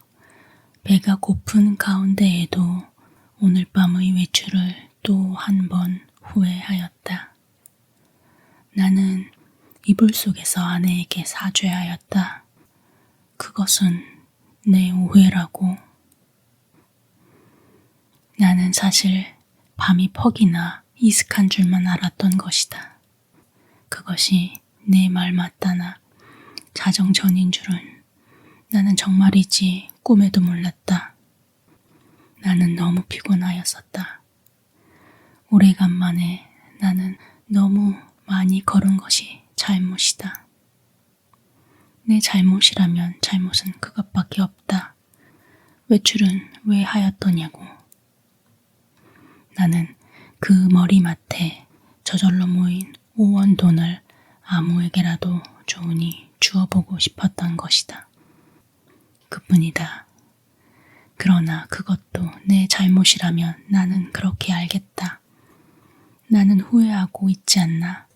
배가 고픈 가운데에도 오늘 밤의 외출을 또 한 번 후회하였다. 나는 이불 속에서 아내에게 사죄하였다. 그것은 내 오해라고. 나는 사실 밤이 퍽이나 이슥한 줄만 알았던 것이다. 그것이 내 말 맞다나 자정전인 줄은 나는 정말이지 꿈에도 몰랐다. 나는 너무 피곤하였었다. 오래간만에 나는 너무 많이 걸은 것이 잘못이다. 내 잘못이라면 잘못은 그것밖에 없다. 외출은 왜 하였더냐고. 나는 그 머리맡에 저절로 모인 5원 돈을 아무에게라도 좋으니 주어보고 싶었던 것이다. 그뿐이다. 그러나 그것도 내 잘못이라면 나는 그렇게 알겠다. 나는 후회하고 있지 않나.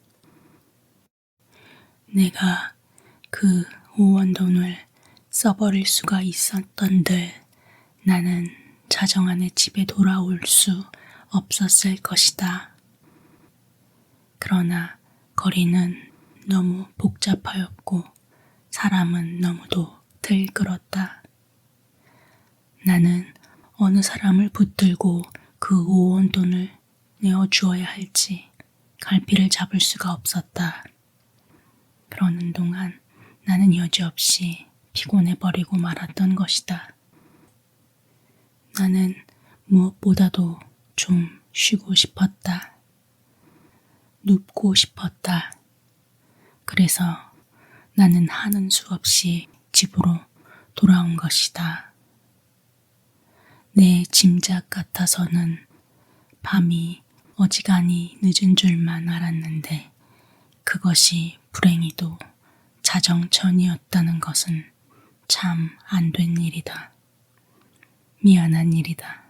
내가 그 5원 돈을 써버릴 수가 있었던들 나는 자정안에 집에 돌아올 수 없었을 것이다. 그러나 거리는 너무 복잡하였고 사람은 너무도 들끓었다. 나는 어느 사람을 붙들고 그 5원 돈을 내어주어야 할지 갈피를 잡을 수가 없었다. 그러는 동안 나는 여지없이 피곤해버리고 말았던 것이다. 나는 무엇보다도 좀 쉬고 싶었다. 눕고 싶었다. 그래서 나는 하는 수 없이 집으로 돌아온 것이다. 내 짐작 같아서는 밤이 어지간히 늦은 줄만 알았는데 그것이 불행히도 자정 전이었다는 것은 참 안 된 일이다. 미안한 일이다.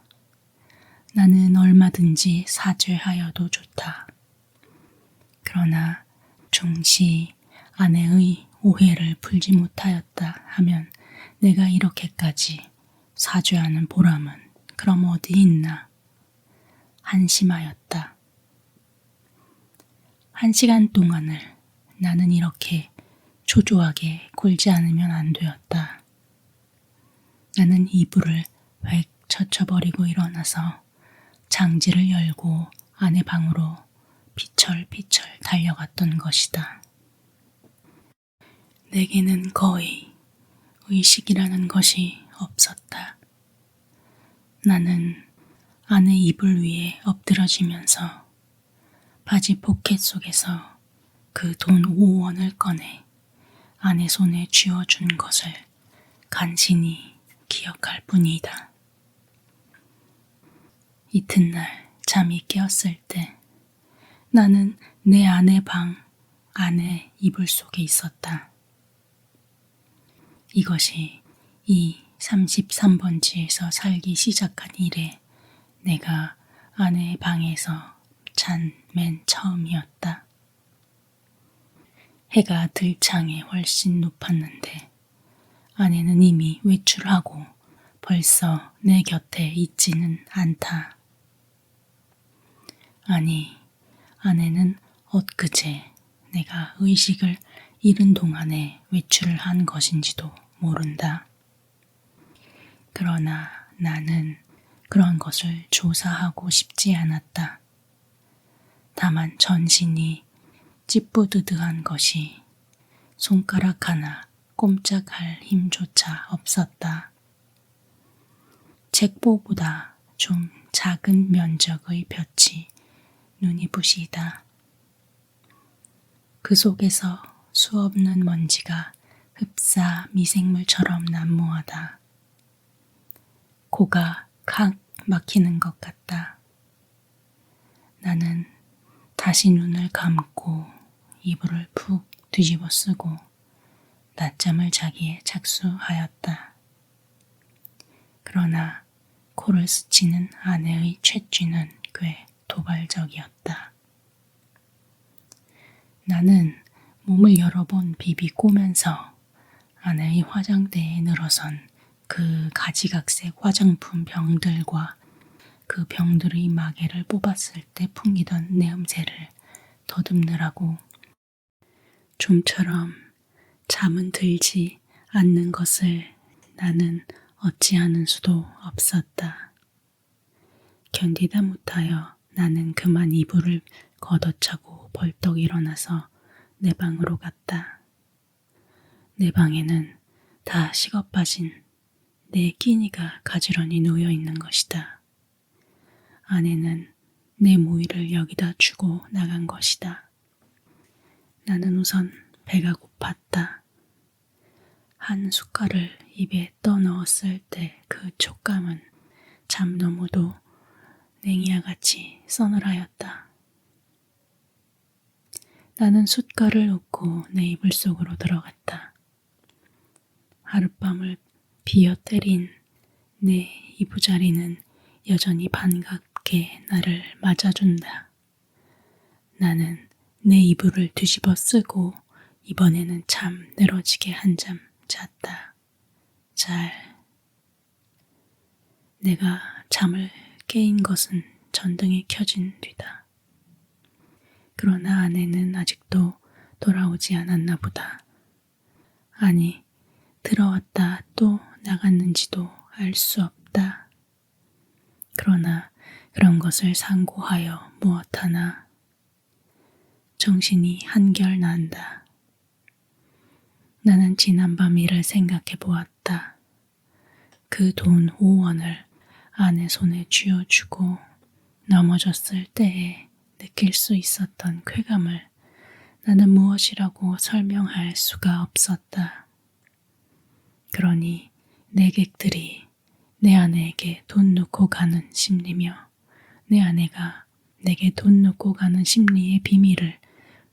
나는 얼마든지 사죄하여도 좋다. 그러나 중시 아내의 오해를 풀지 못하였다 하면 내가 이렇게까지 사죄하는 보람은 그럼 어디 있나. 한심하였다. 1시간 동안을 나는 이렇게 초조하게 굴지 않으면 안 되었다. 나는 이불을 획 젖혀버리고 일어나서 장지를 열고 아내 방으로 피철피철 달려갔던 것이다. 내게는 거의 의식이라는 것이 없었다. 나는 아내 이불 위에 엎드러지면서 바지 포켓 속에서 그 돈 5원을 꺼내 아내 손에 쥐어준 것을 간신히 기억할 뿐이다. 이튿날 잠이 깨었을 때 나는 내 아내 방 안에 이불 속에 있었다. 이것이 이 33번지에서 살기 시작한 이래 내가 아내의 방에서 잔 맨 처음이었다. 해가 들창에 훨씬 높았는데 아내는 이미 외출하고 벌써 내 곁에 있지는 않다. 아니, 아내는 엊그제 내가 의식을 잃은 동안에 외출을 한 것인지도 모른다. 그러나 나는 그런 것을 조사하고 싶지 않았다. 다만 전신이 찌뿌드드한 것이 손가락 하나 꼼짝할 힘조차 없었다. 책보보다 좀 작은 면적의 볕이 눈이 부시다. 그 속에서 수없는 먼지가 흡사 미생물처럼 난무하다. 코가 칵 막히는 것 같다. 나는 다시 눈을 감고 이불을 푹 뒤집어 쓰고 낮잠을 자기에 착수하였다. 그러나 코를 스치는 아내의 채쥐는 꽤 도발적이었다. 나는 몸을 여러 번 비비 꼬면서 아내의 화장대에 늘어선 그 가지각색 화장품 병들과 그 병들의 마개를 뽑았을 때 풍기던 내음새를 더듬느라고 좀처럼 잠은 들지 않는 것을 나는 어찌하는 수도 없었다. 견디다 못하여 나는 그만 이불을 걷어차고 벌떡 일어나서 내 방으로 갔다. 내 방에는 다 식어빠진 내 끼니가 가지런히 놓여 있는 것이다. 아내는 내 모이를 여기다 주고 나간 것이다. 나는 우선 배가 고팠다. 한 숟갈을 입에 떠넣었을 때 그 촉감은 참 너무도 냉이와같이 서늘하였다. 나는 숟갈을 놓고 내 이불 속으로 들어갔다. 하룻밤을 비어 때린 내 이부자리는 여전히 반갑게 나를 맞아준다. 나는 내 이불을 뒤집어 쓰고 이번에는 참 늘어지게 한잠 잤다. 내가 잠을 깨인 것은 전등이 켜진 뒤다. 그러나 아내는 아직도 돌아오지 않았나 보다. 아니, 들어왔다 또 나갔는지도 알 수 없다. 그러나 그런 것을 상고하여 무엇하나. 정신이 한결 난다. 나는 지난밤 일을 생각해 보았다. 그 돈 5원을 아내 손에 쥐어주고 넘어졌을 때에 느낄 수 있었던 쾌감을 나는 무엇이라고 설명할 수가 없었다. 그러니 내객들이 내 아내에게 돈 놓고 가는 심리며 내 아내가 내게 돈 놓고 가는 심리의 비밀을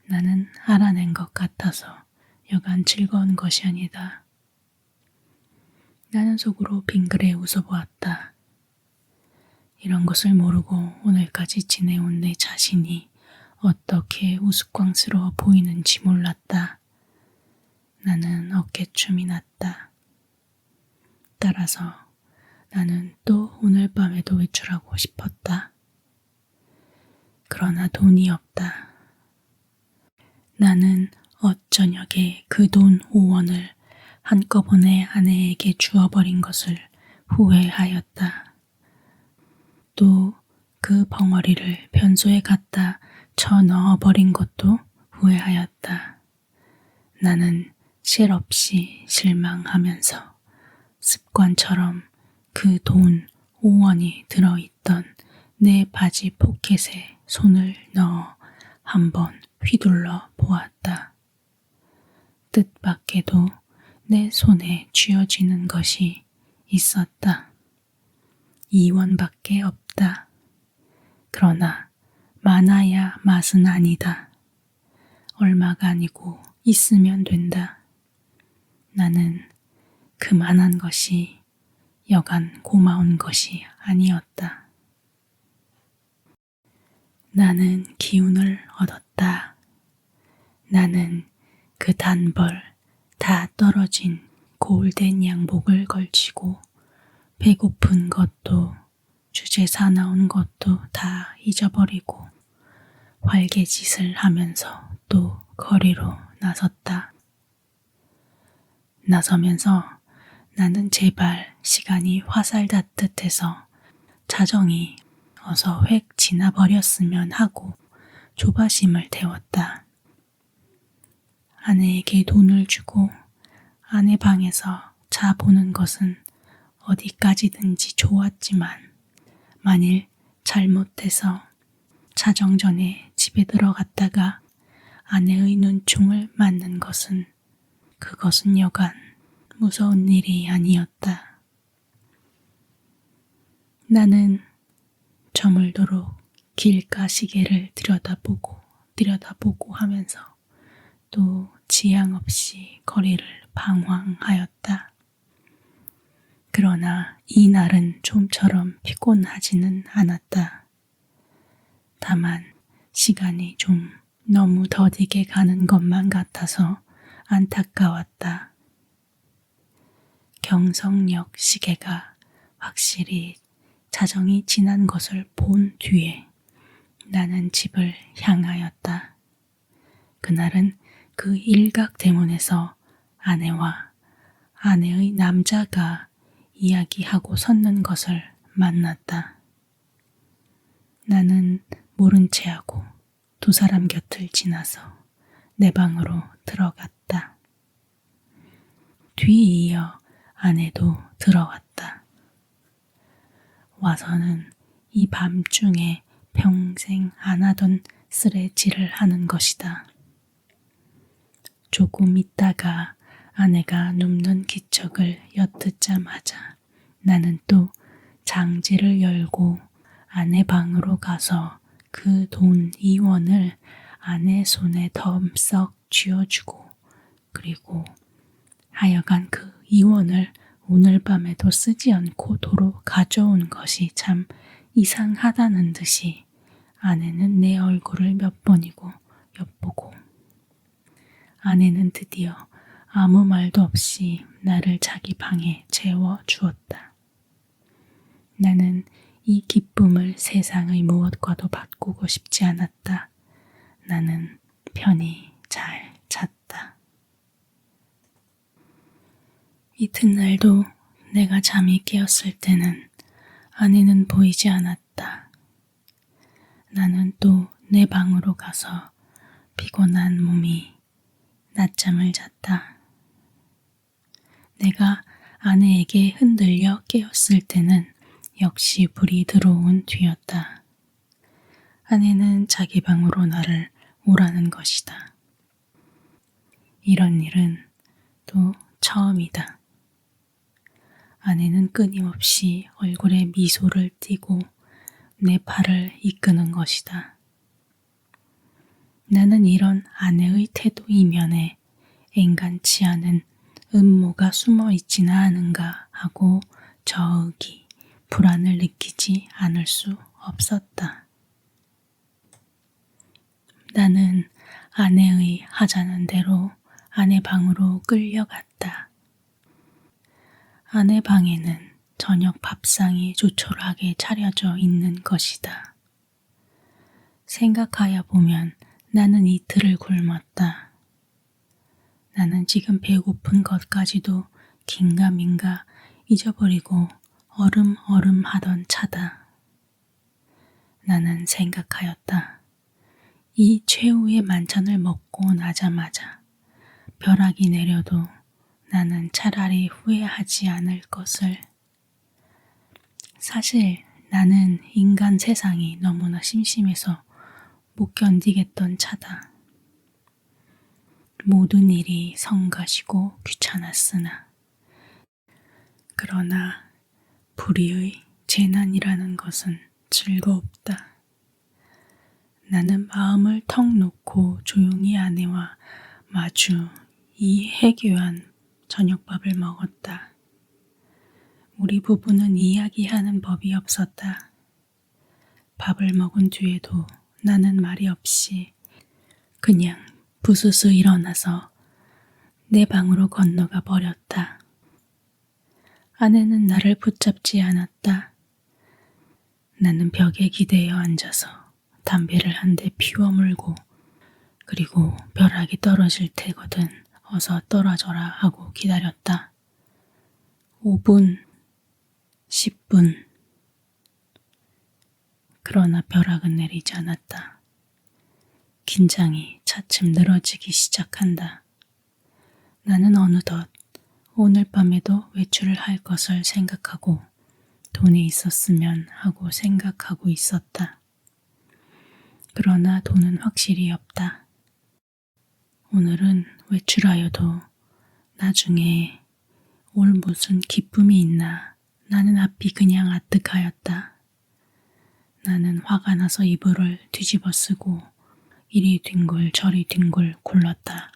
나는 알아낸 것 같아서 여간 즐거운 것이 아니다. 나는 속으로 빙그레 웃어보았다. 이런 것을 모르고 오늘까지 지내온 내 자신이 어떻게 우스꽝스러워 보이는지 몰랐다. 나는 어깨춤이 났다. 따라서 나는 또 오늘 밤에도 외출하고 싶었다. 그러나 돈이 없다. 나는 어저녁에 그 돈 5원을 한꺼번에 아내에게 주어버린 것을 후회하였다. 또 그 벙어리를 변소에 갖다 쳐 넣어버린 것도 후회하였다. 나는 실없이 실망하면서 습관처럼 그 돈 5원이 들어있던 내 바지 포켓에 손을 넣어 한번 휘둘러 보았다. 뜻밖에도 내 손에 쥐어지는 것이 있었다. 2원밖에 없다. 그러나 많아야 맛은 아니다. 얼마가 아니고 있으면 된다. 나는 그만한 것이 여간 고마운 것이 아니었다. 나는 기운을 얻었다. 나는 그 단벌 다 떨어진 고울된 양복을 걸치고 배고픈 것도 주제 사나운 것도 다 잊어버리고 활개짓을 하면서 또 거리로 나섰다. 나서면서 나는 제발 시간이 화살 닿듯해서 자정이 어서 획 지나버렸으면 하고 조바심을 태웠다. 아내에게 돈을 주고 아내 방에서 자 보는 것은 어디까지든지 좋았지만 만일 잘못해서 자정 전에 집에 들어갔다가 아내의 눈총을 맞는 것은 그것은 여간 무서운 일이 아니었다. 나는 저물도록 길가 시계를 들여다보고 하면서 또 지양 없이 거리를 방황하였다. 그러나 이 날은 좀처럼 피곤하지는 않았다. 다만 시간이 좀 너무 더디게 가는 것만 같아서 안타까웠다. 경성역 시계가 확실히 자정이 지난 것을 본 뒤에 나는 집을 향하였다. 그날은 그 일각대문에서 아내와 아내의 남자가 이야기하고 섰는 것을 만났다. 나는 모른 체하고 두 사람 곁을 지나서 내 방으로 들어갔다. 뒤이어 아내도 들어왔다. 와서는 이 밤중에 평생 안 하던 쓰레질을 하는 것이다. 조금 있다가 아내가 눕는 기척을 엿듣자마자 나는 또 장지를 열고 아내 방으로 가서 그 돈 2원을 아내 손에 덤썩 쥐어주고 그리고 하여간 그 2원을 오늘 밤에도 쓰지 않고 도로 가져온 것이 참 이상하다는 듯이 아내는 내 얼굴을 몇 번이고 엿보고 아내는 드디어 아무 말도 없이 나를 자기 방에 재워 주었다. 나는 이 기쁨을 세상의 무엇과도 바꾸고 싶지 않았다. 나는 편히 잘 잤다. 이튿날도 내가 잠이 깨었을 때는 아내는 보이지 않았다. 나는 또 내 방으로 가서 피곤한 몸이 낮잠을 잤다. 내가 아내에게 흔들려 깨었을 때는 역시 불이 들어온 뒤였다. 아내는 자기 방으로 나를 오라는 것이다. 이런 일은 또 처음이다. 아내는 끊임없이 얼굴에 미소를 띠고 내 팔을 이끄는 것이다. 나는 이런 아내의 태도 이면에 앵간치 않은 음모가 숨어 있지는 않은가 하고 저기 불안을 느끼지 않을 수 없었다. 나는 아내의 하자는 대로 아내 방으로 끌려갔다. 아내 방에는 저녁 밥상이 조촐하게 차려져 있는 것이다. 생각하여 보면 나는 이틀을 굶었다. 나는 지금 배고픈 것까지도 긴가민가 잊어버리고 얼음얼음 하던 차다. 나는 생각하였다. 이 최후의 만찬을 먹고 나자마자 벼락이 내려도 나는 차라리 후회하지 않을 것을. 사실 나는 인간 세상이 너무나 심심해서 못 견디겠던 차다. 모든 일이 성가시고 귀찮았으나 그러나 불의의 재난이라는 것은 즐거웠다. 나는 마음을 턱 놓고 조용히 아내와 마주 이 해교한 저녁밥을 먹었다. 우리 부부는 이야기하는 법이 없었다. 밥을 먹은 뒤에도 나는 말이 없이 그냥 부스스 일어나서 내 방으로 건너가 버렸다. 아내는 나를 붙잡지 않았다. 나는 벽에 기대어 앉아서 담배를 한 대 피워 물고 그리고 벼락이 떨어질 테거든 어서 떨어져라 하고 기다렸다. 5분, 10분. 그러나 벼락은 내리지 않았다. 긴장이 차츰 늘어지기 시작한다. 나는 어느덧 오늘 밤에도 외출을 할 것을 생각하고 돈이 있었으면 하고 생각하고 있었다. 그러나 돈은 확실히 없다. 오늘은 외출하여도 나중에 올 무슨 기쁨이 있나. 나는 앞이 그냥 아뜩하였다. 나는 화가 나서 이불을 뒤집어 쓰고 이리 뒹굴 저리 뒹굴 굴렀다.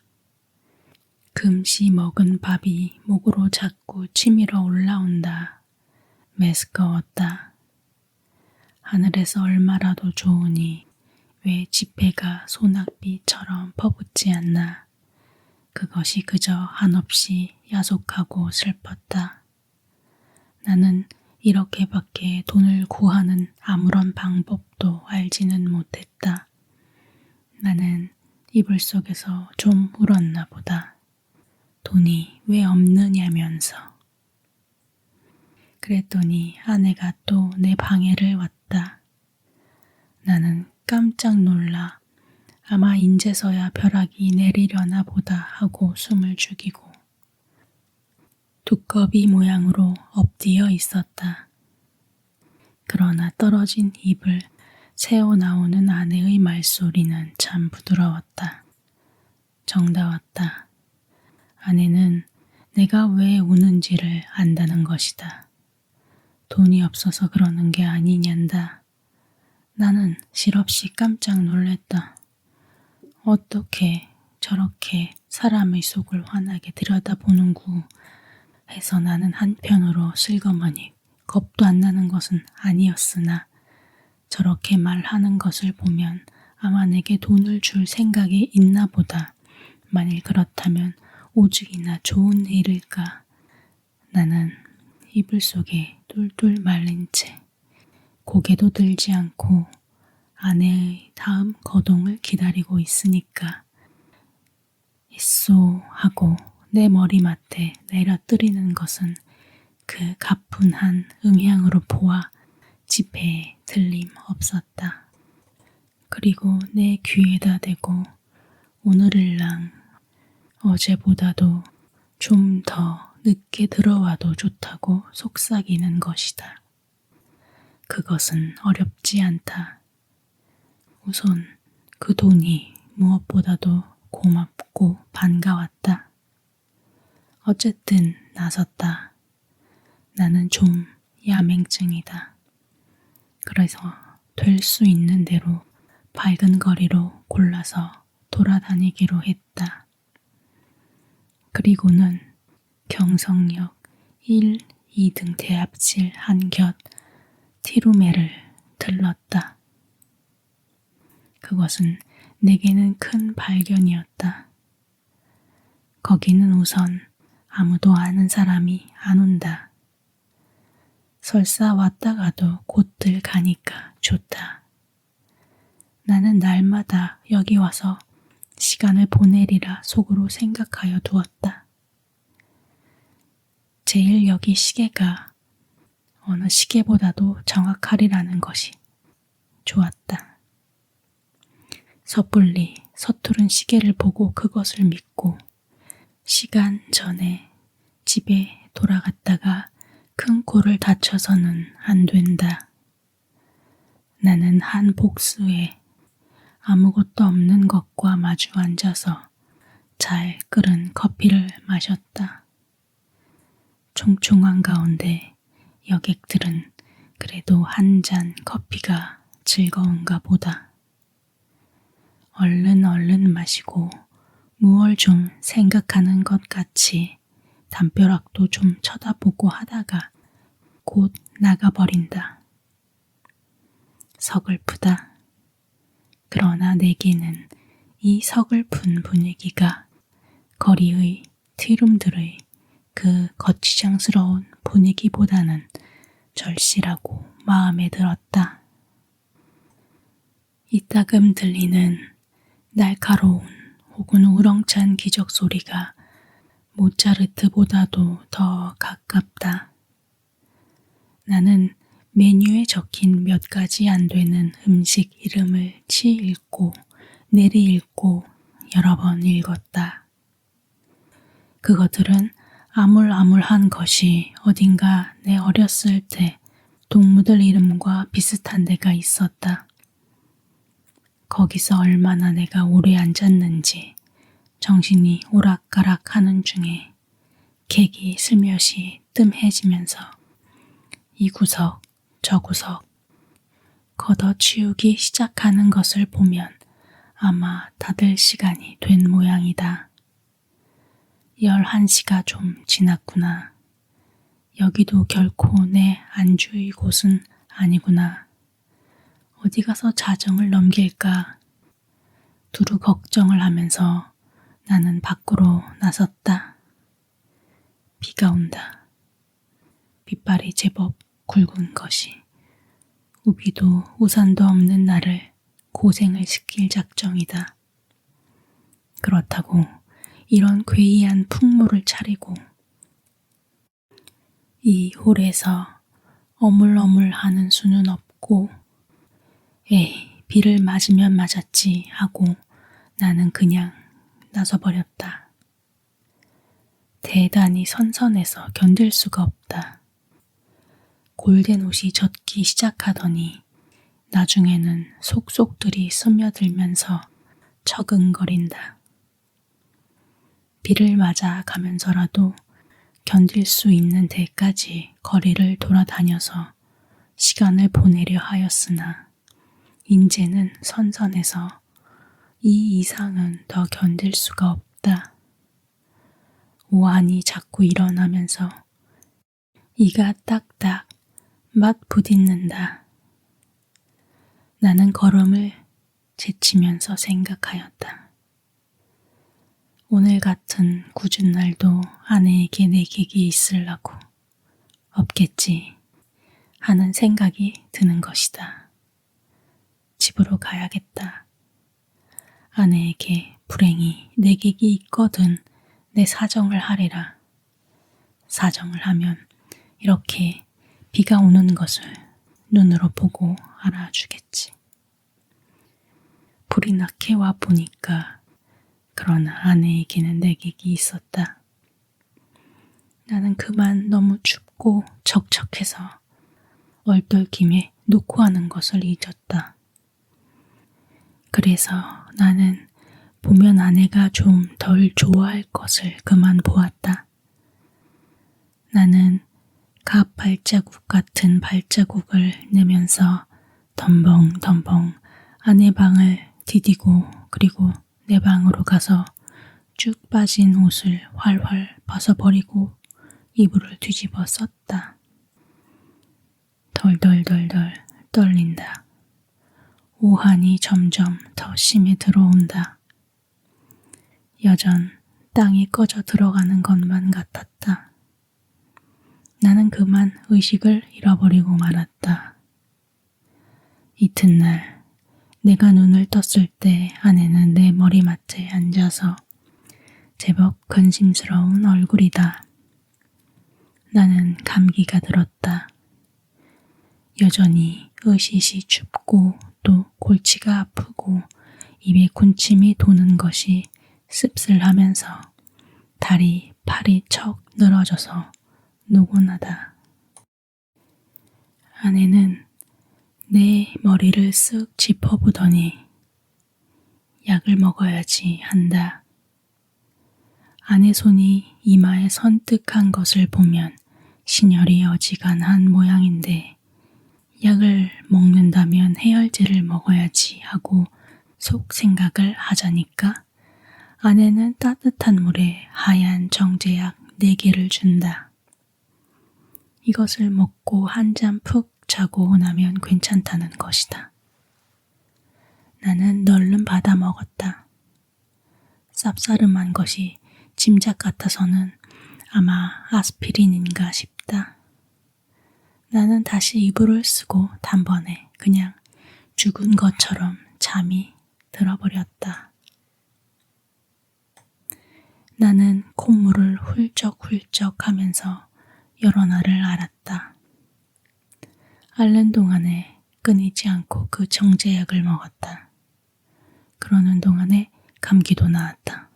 금시 먹은 밥이 목으로 자꾸 치밀어 올라온다. 메스꺼웠다. 하늘에서 얼마라도 좋으니 왜 지폐가 소낙비처럼 퍼붓지 않나. 그것이 그저 한없이 야속하고 슬펐다. 나는 이렇게밖에 돈을 구하는 아무런 방법도 알지는 못했다. 나는 이불 속에서 좀 울었나 보다. 돈이 왜 없느냐면서. 그랬더니 아내가 또 내 방해를 왔다. 나는 깜짝 놀라 아마 인제서야 벼락이 내리려나 보다 하고 숨을 죽이고 두꺼비 모양으로 엎드려 있었다. 그러나 떨어진 입을 새어나오는 아내의 말소리는 참 부드러웠다. 정다웠다. 아내는 내가 왜 우는지를 안다는 것이다. 돈이 없어서 그러는 게 아니냔다. 나는 실없이 깜짝 놀랬다. 어떻게 저렇게 사람의 속을 환하게 들여다보는구 해서 나는 한편으로 슬그머니 겁도 안 나는 것은 아니었으나 저렇게 말하는 것을 보면 아마 내게 돈을 줄 생각이 있나 보다. 만일 그렇다면 오죽이나 좋은 일일까. 나는 이불 속에 똘똘 말린 채 고개도 들지 않고 아내의 다음 거동을 기다리고 있으니까 있소 하고 내 머리맡에 내려뜨리는 것은 그 가뿐한 음향으로 보아 지폐에 틀림없었다. 그리고 내 귀에다 대고 오늘을랑 어제보다도 좀 더 늦게 들어와도 좋다고 속삭이는 것이다. 그것은 어렵지 않다. 우선 그 돈이 무엇보다도 고맙고 반가웠다. 어쨌든 나섰다. 나는 좀 야맹증이다. 그래서 될 수 있는 대로 밝은 거리로 골라서 돌아다니기로 했다. 그리고는 경성역 1, 2등 대합실 한곁 티루메를 들렀다. 그것은 내게는 큰 발견이었다. 거기는 우선 아무도 아는 사람이 안 온다. 설사 왔다가도 곧들 가니까 좋다. 나는 날마다 여기 와서 시간을 보내리라 속으로 생각하여 두었다. 제일 여기 시계가 어느 시계보다도 정확하리라는 것이 좋았다. 섣불리 서투른 시계를 보고 그것을 믿고 시간 전에 집에 돌아갔다가 큰 코를 다쳐서는 안 된다. 나는 한 복수에 아무것도 없는 것과 마주 앉아서 잘 끓은 커피를 마셨다. 총총한 가운데 여객들은 그래도 한 잔 커피가 즐거운가 보다. 얼른 마시고 무얼 좀 생각하는 것 같이 담벼락도 좀 쳐다보고 하다가 곧 나가버린다. 서글프다. 그러나 내게는 이 서글픈 분위기가 거리의 티룸들의 그 거치장스러운 분위기보다는 절실하고 마음에 들었다. 이따금 들리는 날카로운 혹은 우렁찬 기적 소리가 모차르트보다도 더 가깝다. 나는 메뉴에 적힌 몇 가지 안 되는 음식 이름을 치 읽고 내리 읽고 여러 번 읽었다. 그것들은 아물아물한 것이 어딘가 내 어렸을 때 동무들 이름과 비슷한 데가 있었다. 거기서 얼마나 내가 오래 앉았는지 정신이 오락가락 하는 중에 객이 슬며시 뜸해지면서 이 구석 저 구석 걷어치우기 시작하는 것을 보면 아마 다들 시간이 된 모양이다. 11시가 좀 지났구나. 여기도 결코 내 안주의 곳은 아니구나. 어디 가서 자정을 넘길까? 두루 걱정을 하면서 나는 밖으로 나섰다. 비가 온다. 빗발이 제법 굵은 것이 우비도 우산도 없는 나를 고생을 시킬 작정이다. 그렇다고 이런 괴이한 풍물을 차리고 이 홀에서 어물어물하는 수는 없고 에이 비를 맞으면 맞았지 하고 나는 그냥 나서버렸다. 대단히 선선해서 견딜 수가 없다. 골덴 옷이 젖기 시작하더니 나중에는 속속들이 스며들면서 처근거린다. 비를 맞아 가면서라도 견딜 수 있는 데까지 거리를 돌아다녀서 시간을 보내려 하였으나 인제는 선선해서 이 이상은 더 견딜 수가 없다. 오한이 자꾸 일어나면서 이가 딱딱 막 부딪는다. 나는 걸음을 제치면서 생각하였다. 오늘 같은 궂은 날도 아내에게 내 객이 있으려고 없겠지 하는 생각이 드는 것이다. 집으로 가야겠다. 아내에게 불행히 내 객이 있거든 내 사정을 하리라. 사정을 하면 이렇게 비가 오는 것을 눈으로 보고 알아주겠지. 불이 나게 와 보니까 그러나 아내에게는 내 객이 있었다. 나는 그만 너무 춥고 적적해서 얼떨김에 놓고 하는 것을 잊었다. 그래서 나는 보면 아내가 좀 덜 좋아할 것을 그만 보았다. 나는 갑 발자국 같은 발자국을 내면서 덤벙덤벙 아내 방을 디디고 그리고 내 방으로 가서 쭉 빠진 옷을 활활 벗어버리고 이불을 뒤집어 썼다. 덜덜덜덜 떨린다. 오한이 점점 더 심해 들어온다. 여전 땅이 꺼져 들어가는 것만 같았다. 나는 그만 의식을 잃어버리고 말았다. 이튿날 내가 눈을 떴을 때 아내는 내 머리맡에 앉아서 제법 근심스러운 얼굴이다. 나는 감기가 들었다. 여전히 으시시 춥고 또 골치가 아프고 입에 군침이 도는 것이 씁쓸하면서 다리, 팔이 척 늘어져서 노곤하다. 아내는 내 머리를 쓱 짚어보더니 약을 먹어야지 한다. 아내 손이 이마에 선뜩한 것을 보면 신혈이 어지간한 모양인데 약을 먹는다면 해열제를 먹어야지 하고 속 생각을 하자니까 아내는 따뜻한 물에 하얀 정제약 4개를 준다. 이것을 먹고 한 잠 푹 자고 나면 괜찮다는 것이다. 나는 널름 받아 먹었다. 쌉싸름한 것이 짐작 같아서는 아마 아스피린인가 싶다. 나는 다시 이불을 쓰고 단번에 그냥 죽은 것처럼 잠이 들어버렸다. 나는 콧물을 훌쩍훌쩍 하면서 여러 날을 앓았다. 앓는 동안에 끊이지 않고 그 정제약을 먹었다. 그러는 동안에 감기도 나았다.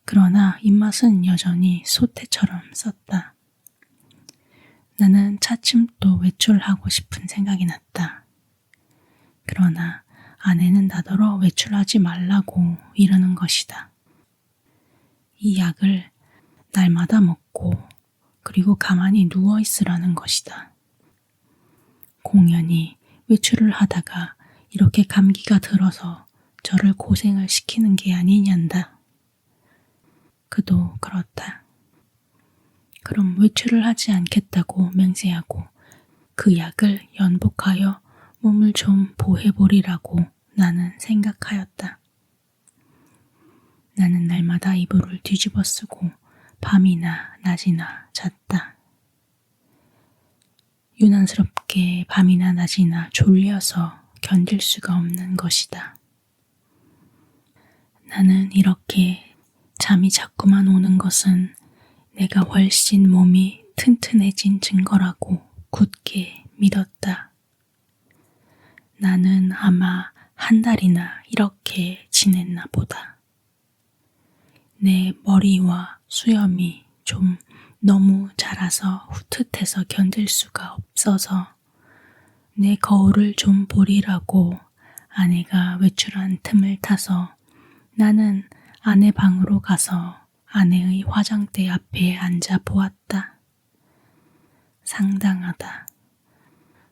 그러나 입맛은 여전히 소태처럼 썼다. 나는 차츰 또 외출하고 싶은 생각이 났다. 그러나 아내는 나더러 외출하지 말라고 이러는 것이다. 이 약을 날마다 먹고 그리고 가만히 누워있으라는 것이다. 공연히 외출을 하다가 이렇게 감기가 들어서 저를 고생을 시키는 게 아니냔다. 그도 그렇다. 그럼 외출을 하지 않겠다고 맹세하고 그 약을 연복하여 몸을 좀 보해보리라고 나는 생각하였다. 나는 날마다 이불을 뒤집어 쓰고 밤이나 낮이나 잤다. 유난스럽게 밤이나 낮이나 졸려서 견딜 수가 없는 것이다. 나는 이렇게 잠이 자꾸만 오는 것은 내가 훨씬 몸이 튼튼해진 증거라고 굳게 믿었다. 나는 아마 한 달이나 이렇게 지냈나 보다. 내 머리와 수염이 좀 너무 자라서 후텁해서 견딜 수가 없어서 내 거울을 좀 보리라고 아내가 외출한 틈을 타서 나는 아내 방으로 가서 아내의 화장대 앞에 앉아 보았다. 상당하다.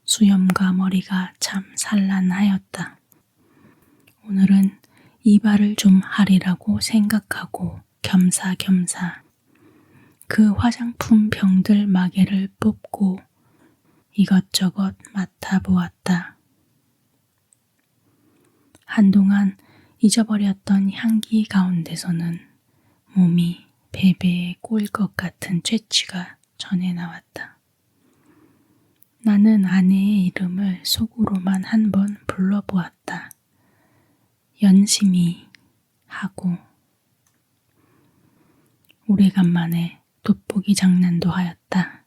수염과 머리가 참 산란하였다. 오늘은 이발을 좀 하리라고 생각하고 겸사겸사 그 화장품 병들 마개를 뽑고 이것저것 맡아보았다. 한동안 잊어버렸던 향기 가운데서는 몸이 베베 꼬일 것 같은 채취가 전해 나왔다. 나는 아내의 이름을 속으로만 한번 불러보았다. 연심이 하고 오래간만에 돋보기 장난도 하였다.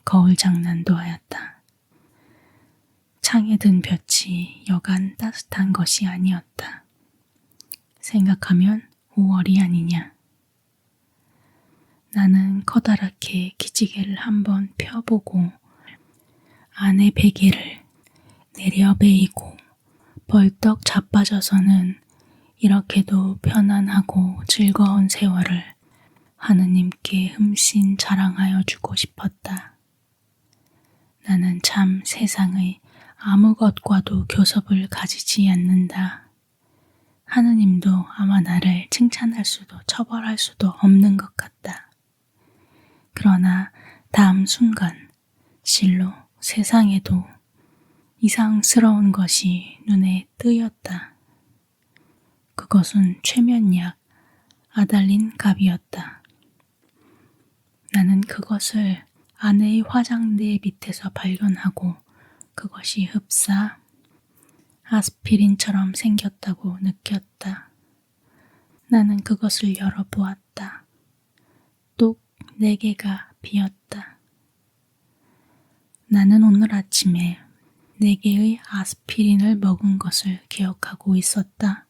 거울 장난도 하였다. 창에 든 볕이 여간 따뜻한 것이 아니었다. 생각하면 5월이 아니냐. 나는 커다랗게 기지개를 한번 펴보고 아내 베개를 내려베이고 벌떡 자빠져서는 이렇게도 편안하고 즐거운 세월을 하느님께 흠씬 자랑하여 주고 싶었다. 나는 참 세상의 아무 것과도 교섭을 가지지 않는다. 하느님도 아마 나를 칭찬할 수도 처벌할 수도 없는 것 같다. 그러나 다음 순간 실로 세상에도 이상스러운 것이 눈에 뜨였다. 그것은 최면약 아달린 갑이었다. 나는 그것을 아내의 화장대 밑에서 발견하고 그것이 흡사 아스피린처럼 생겼다고 느꼈다. 나는 그것을 열어보았다. 똑 4개가 비었다. 나는 오늘 아침에 4개의 아스피린을 먹은 것을 기억하고 있었다.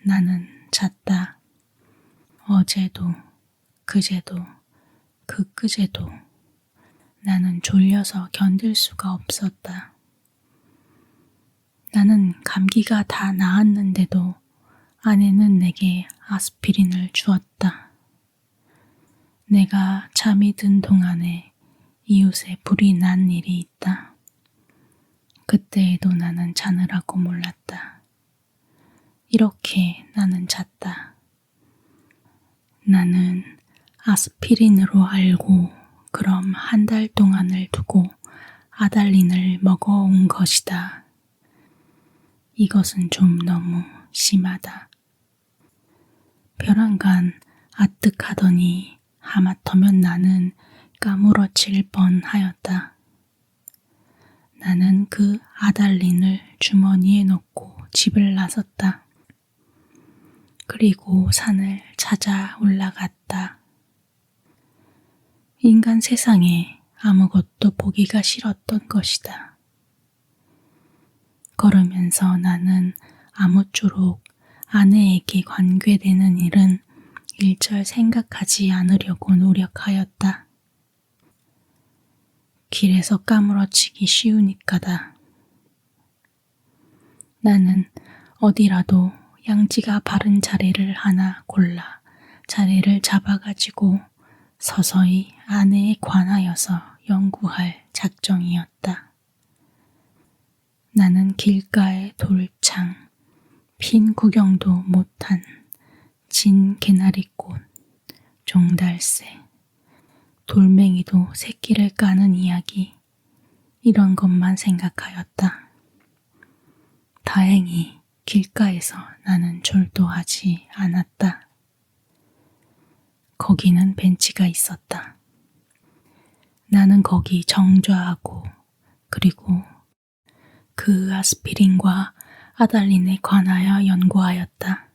나는 잤다. 어제도, 그제도, 그제도 나는 졸려서 견딜 수가 없었다. 나는 감기가 다 나았는데도 아내는 내게 아스피린을 주었다. 내가 잠이 든 동안에 이웃에 불이 난 일이 있다. 그때에도 나는 자느라고 몰랐다. 이렇게 나는 잤다. 나는 아스피린으로 알고 그럼 한 달 동안을 두고 아달린을 먹어온 것이다. 이것은 좀 너무 심하다. 벼랑간 아뜩하더니 하마터면 나는 까무러칠 뻔하였다. 나는 그 아달린을 주머니에 넣고 집을 나섰다. 그리고 산을 찾아 올라갔다. 인간 세상에 아무것도 보기가 싫었던 것이다. 걸으면서 나는 아무쪼록 아내에게 관계되는 일은 일절 생각하지 않으려고 노력하였다. 길에서 까무러치기 쉬우니까다. 나는 어디라도 양지가 바른 자리를 하나 골라 자리를 잡아가지고 서서히 아내에 관하여서 연구할 작정이었다. 나는 길가의 돌창, 핀 구경도 못한 진 개나리꽃, 종달새, 돌멩이도 새끼를 까는 이야기, 이런 것만 생각하였다. 다행히 길가에서 나는 졸도하지 않았다. 거기는 벤치가 있었다. 나는 거기 정좌하고 그리고 그 아스피린과 아달린에 관하여 연구하였다.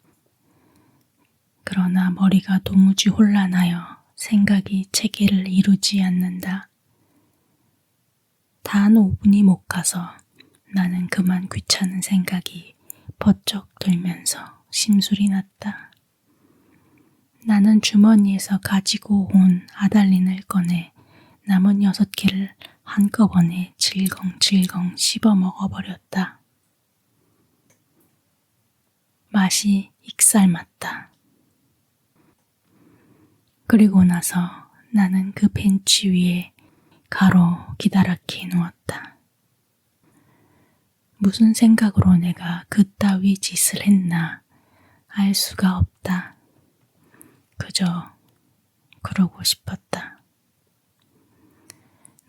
그러나 머리가 도무지 혼란하여 생각이 체계를 이루지 않는다. 단 5분이 못 가서 나는 그만 귀찮은 생각이 번쩍 들면서 심술이 났다. 나는 주머니에서 가지고 온 아달린을 꺼내 남은 6개를 한꺼번에 질겅질겅 씹어 먹어버렸다. 맛이 익살맞다. 그리고 나서 나는 그 벤치 위에 가로 기다랗게 누웠다. 무슨 생각으로 내가 그따위 짓을 했나 알 수가 없다. 그저 그러고 싶었다.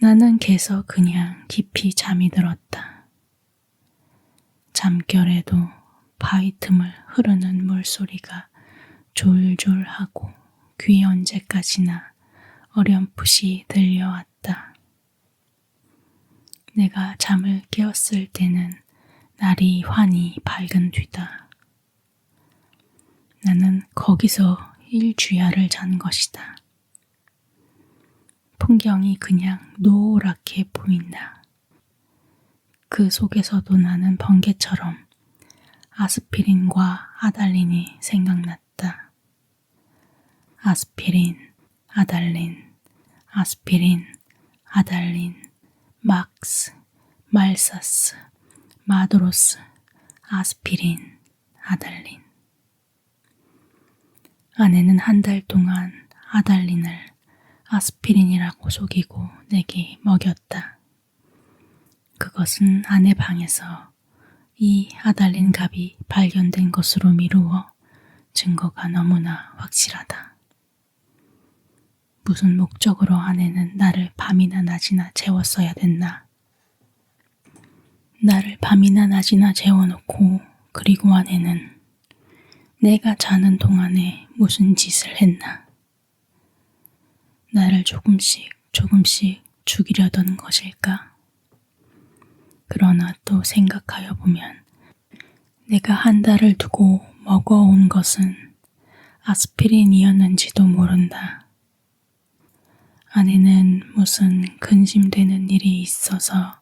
나는 계속 그냥 깊이 잠이 들었다. 잠결에도 바위 틈을 흐르는 물소리가 졸졸하고 귀 언제까지나 어렴풋이 들려왔다. 내가 잠을 깨었을 때는 날이 환히 밝은 뒤다. 나는 거기서 일주야를 잔 것이다. 풍경이 그냥 노랗게 보인다. 그 속에서도 나는 번개처럼 아스피린과 아달린이 생각났다. 아스피린, 아달린, 아스피린, 아달린, 막스, 말사스, 마드로스, 아스피린, 아달린. 아내는 한 달 동안 아달린을 아스피린이라고 속이고 내게 먹였다. 그것은 아내 방에서 이 아달린 갑이 발견된 것으로 미루어 증거가 너무나 확실하다. 무슨 목적으로 아내는 나를 밤이나 낮이나 재웠어야 됐나? 나를 밤이나 낮이나 재워놓고 그리고 아내는 내가 자는 동안에 무슨 짓을 했나? 나를 조금씩 죽이려던 것일까? 그러나 또 생각하여 보면 내가 한 달을 두고 먹어온 것은 아스피린이었는지도 모른다. 아내는 무슨 근심되는 일이 있어서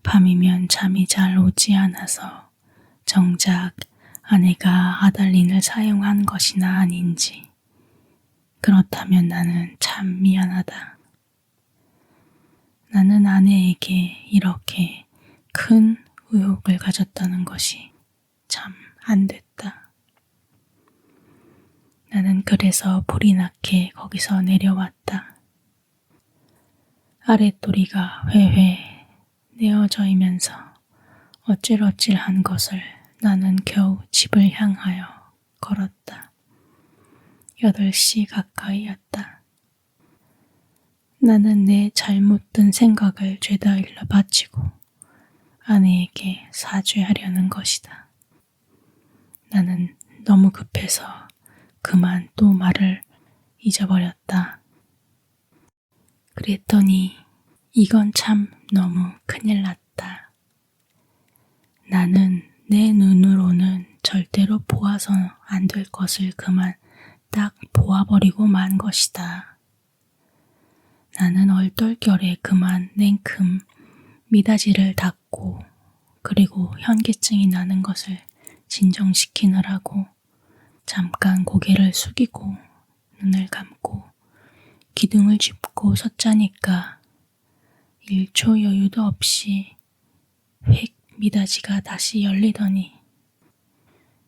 밤이면 잠이 잘 오지 않아서 정작 아내가 아달린을 사용한 것이나 아닌지. 그렇다면 나는 참 미안하다. 나는 아내에게 이렇게 큰 의혹을 가졌다는 것이 참 안 됐다. 나는 그래서 불이 나게 거기서 내려왔다. 아랫도리가 회회 내어져이면서 어찔어찔한 것을 나는 겨우 집을 향하여 걸었다. 8시 가까이였다. 나는 내 잘못 든 생각을 죄다 일러 바치고 아내에게 사죄하려는 것이다. 나는 너무 급해서 그만 또 말을 잊어버렸다. 그랬더니 이건 참 너무 큰일 났다. 나는 내 눈으로는 절대로 보아서 안 될 것을 그만 딱 보아버리고 만 것이다. 나는 얼떨결에 그만 냉큼 미닫이를 닫고 그리고 현기증이 나는 것을 진정시키느라고 잠깐 고개를 숙이고 눈을 감고 기둥을 짚고 섰자니까 1초 여유도 없이 휙 미닫이가 다시 열리더니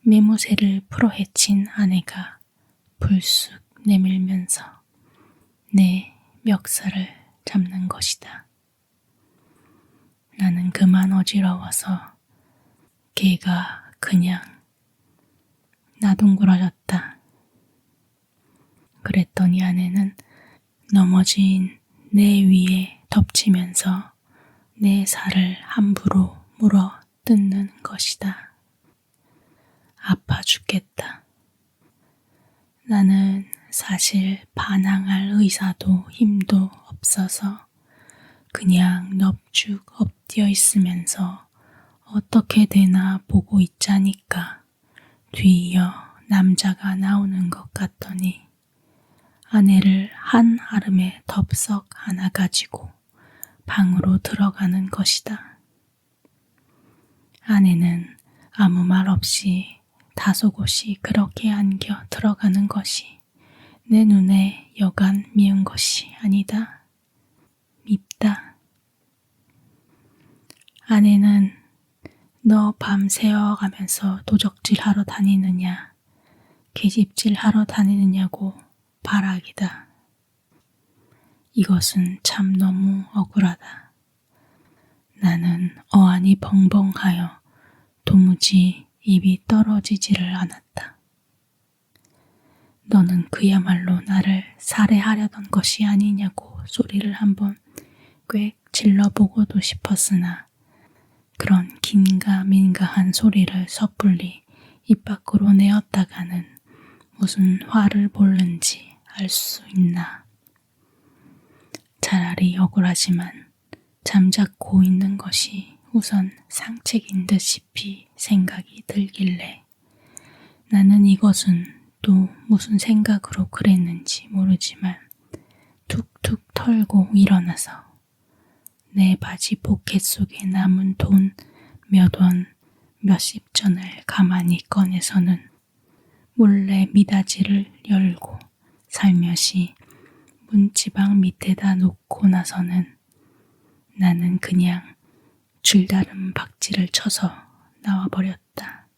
매무새를 풀어헤친 아내가 불쑥 내밀면서 내 멱살을 잡는 것이다. 나는 그만 어지러워서 걔가 그냥 나둥그러졌다. 그랬더니 아내는 넘어진 내 위에 덮치면서 내 살을 함부로 물어 뜯는 것이다. 아파 죽겠다. 나는 사실 반항할 의사도 힘도 없어서 그냥 넙죽 엎드려 있으면서 어떻게 되나 보고 있자니까 뒤이어 남자가 나오는 것 같더니 아내를 한 아름에 덥석 안아가지고 방으로 들어가는 것이다. 아내는 아무 말 없이 다소곳이 그렇게 안겨 들어가는 것이 내 눈에 여간 미운 것이 아니다. 밉다. 아내는 너 밤새워 가면서 도적질하러 다니느냐, 계집질하러 다니느냐고 발악이다. 이것은 참 너무 억울하다. 나는 어안이 벙벙하여 도무지 입이 떨어지지를 않았다. 너는 그야말로 나를 살해하려던 것이 아니냐고 소리를 한번 꽥 질러보고도 싶었으나 그런 긴가민가한 소리를 섣불리 입 밖으로 내었다가는 무슨 화를 볼는지 알 수 있나. 차라리 억울하지만 잠자코 있는 것이 우선 상책인 듯싶이 생각이 들길래 나는 이것은 또 무슨 생각으로 그랬는지 모르지만 툭툭 털고 일어나서 내 바지 포켓 속에 남은 돈 몇 원, 몇십 전을 가만히 꺼내서는 몰래 미닫이를 열고 살며시 문지방 밑에다 놓고 나서는 나는 그냥 줄다름 박지를 쳐서 나와버렸다.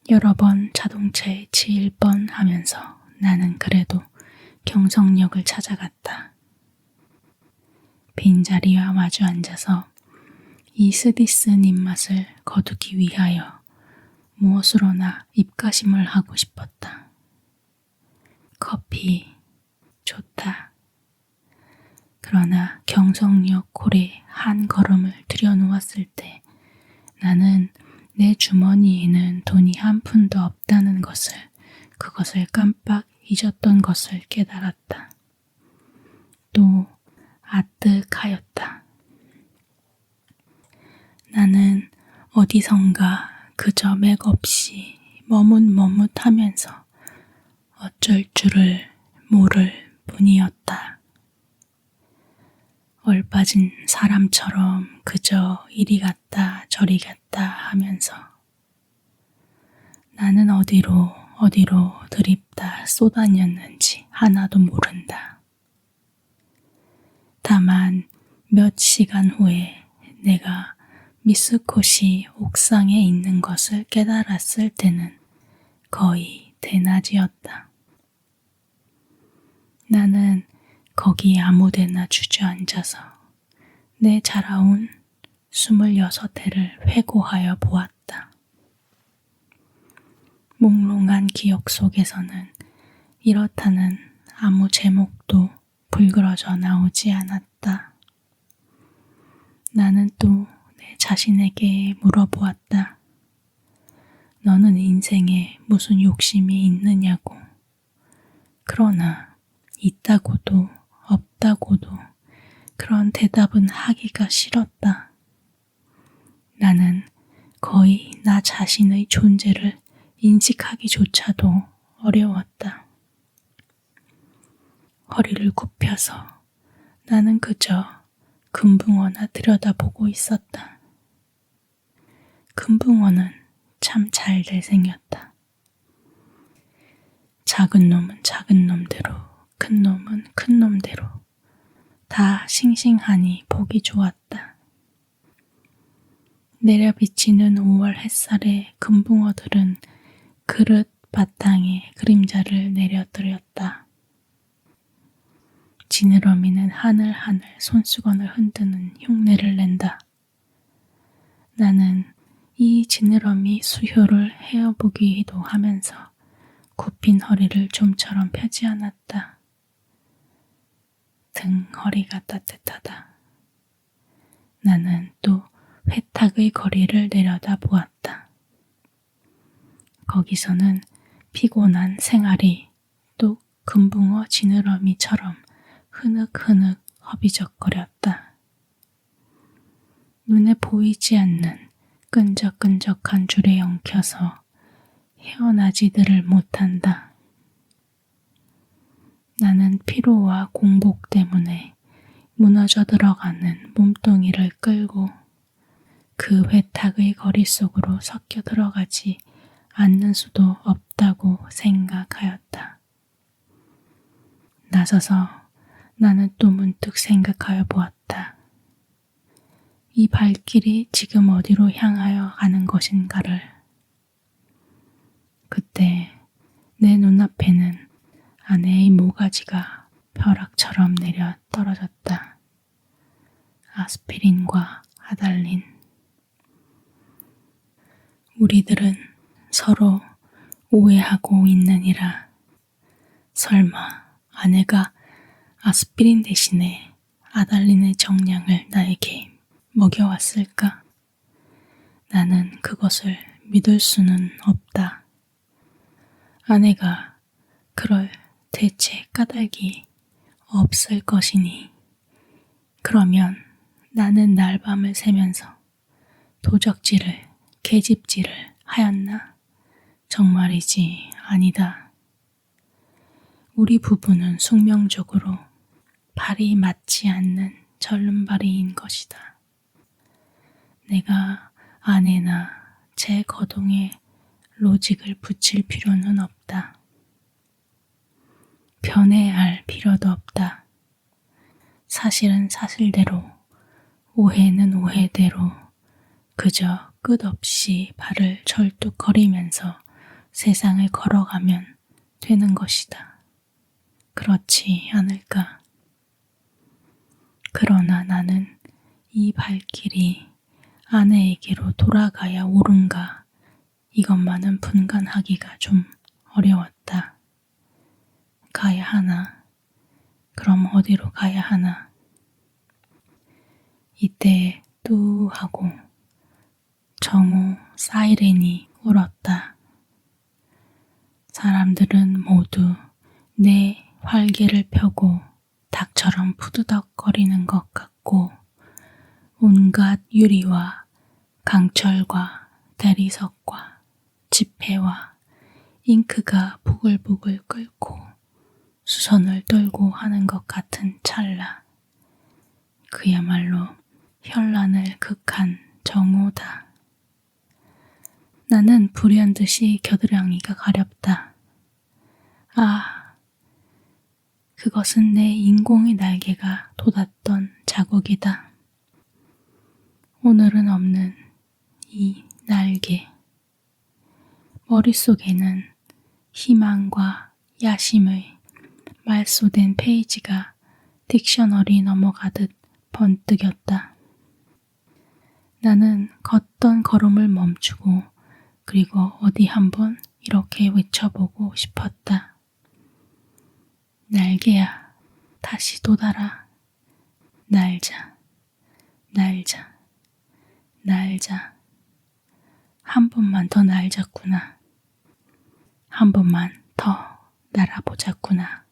여러 번 자동차에 치일 뻔하면서 나는 그래도 경성역을 찾아갔다. 빈자리와 마주 앉아서 이 스디슨 입맛을 거두기 위하여 무엇으로나 입가심을 하고 싶었다. 커피 좋다. 그러나 경성역 홀에 한 걸음을 들여놓았을 때 나는 내 주머니에는 돈이 한 푼도 없다는 것을, 그것을 깜빡 잊었던 것을 깨달았다. 또 아뜩하였다. 나는 어디선가 그저 맥없이 머뭇머뭇하면서 어쩔 줄을 모를 뿐이었다. 얼빠진 사람처럼 그저 이리 갔다 저리 갔다 하면서 나는 어디로 들입다 쏘다녔는지 하나도 모른다. 다만 몇 시간 후에 내가 미스콧이 옥상에 있는 것을 깨달았을 때는 거의 대낮이었다. 나는 거기 아무데나 주저앉아서 내 자라온 26해를 회고하여 보았다. 몽롱한 기억 속에서는 이렇다는 아무 제목도 불그러져 나오지 않았다. 나는 또 내 자신에게 물어보았다. 너는 인생에 무슨 욕심이 있느냐고. 그러나 있다고도 없다고도 그런 대답은 하기가 싫었다. 나는 거의 나 자신의 존재를 인식하기조차도 어려웠다. 허리를 굽혀서 나는 그저 금붕어나 들여다보고 있었다. 금붕어는 참 잘들 생겼다. 작은 놈은 작은 놈대로, 큰 놈은 큰 놈대로 다 싱싱하니 보기 좋았다. 내려비치는 5월 햇살에 금붕어들은 그릇 바탕에 그림자를 내려뜨렸다. 지느러미는 하늘하늘 손수건을 흔드는 흉내를 낸다. 나는 이 지느러미 수효를 헤어보기도 하면서 굽힌 허리를 좀처럼 펴지 않았다. 등 허리가 따뜻하다. 나는 또 회탁의 거리를 내려다 보았다. 거기서는 피곤한 생활이 또 금붕어 지느러미처럼 흐느흐느 허비적거렸다. 눈에 보이지 않는 끈적끈적한 줄에 엉켜서 헤어나지들을 못한다. 나는 피로와 공복 때문에 무너져 들어가는 몸뚱이를 끌고 그 회탁의 거리 속으로 섞여 들어가지 않는 수도 없다고 생각하였다. 나서서 나는 또 문득 생각하여 보았다. 이 발길이 지금 어디로 향하여 가는 것인가를. 그때 내 눈앞에는 아내의 모가지가 벼락처럼 내려 떨어졌다. 아스피린과 아달린. 우리들은 서로 오해하고 있느니라. 설마 아내가 아스피린 대신에 아달린의 정량을 나에게 먹여왔을까? 나는 그것을 믿을 수는 없다. 아내가 그럴 대체 까닭이 없을 것이니 그러면 나는 날밤을 새면서 도적질을 계집질을 하였나? 정말이지 아니다. 우리 부부는 숙명적으로 발이 맞지 않는 절름발이인 것이다. 내가 아내나 제 거동에 로직을 붙일 필요는 없다. 변해할 필요도 없다. 사실은 사실대로, 오해는 오해대로 그저 끝없이 발을 절뚝거리면서 세상을 걸어가면 되는 것이다. 그렇지 않을까? 그러나 나는 이 발길이 아내에게로 돌아가야 옳은가 이것만은 분간하기가 좀 어려웠다. 가야 하나? 그럼 어디로 가야 하나? 이때 뚜 하고 정오 사이렌이 울었다. 사람들은 모두 내 활개를 펴고 닭처럼 푸드덕거리는 것 같고 온갖 유리와 강철과 대리석과 지폐와 잉크가 부글부글 끓고 수선을 떨고 하는 것 같은 찰나. 그야말로 현란을 극한 정오다. 나는 불현듯이 겨드랑이가 가렵다. 아, 그것은 내 인공의 날개가 돋았던 자국이다. 오늘은 없는 이 날개. 머릿속에는 희망과 야심의 말소된 페이지가 딕셔너리 넘어가듯 번뜩였다. 나는 걷던 걸음을 멈추고 그리고 어디 한번 이렇게 외쳐보고 싶었다. 날개야, 다시 돋아라. 날자, 날자, 날자. 한 번만 더 날자꾸나. 한 번만 더 날아보자꾸나.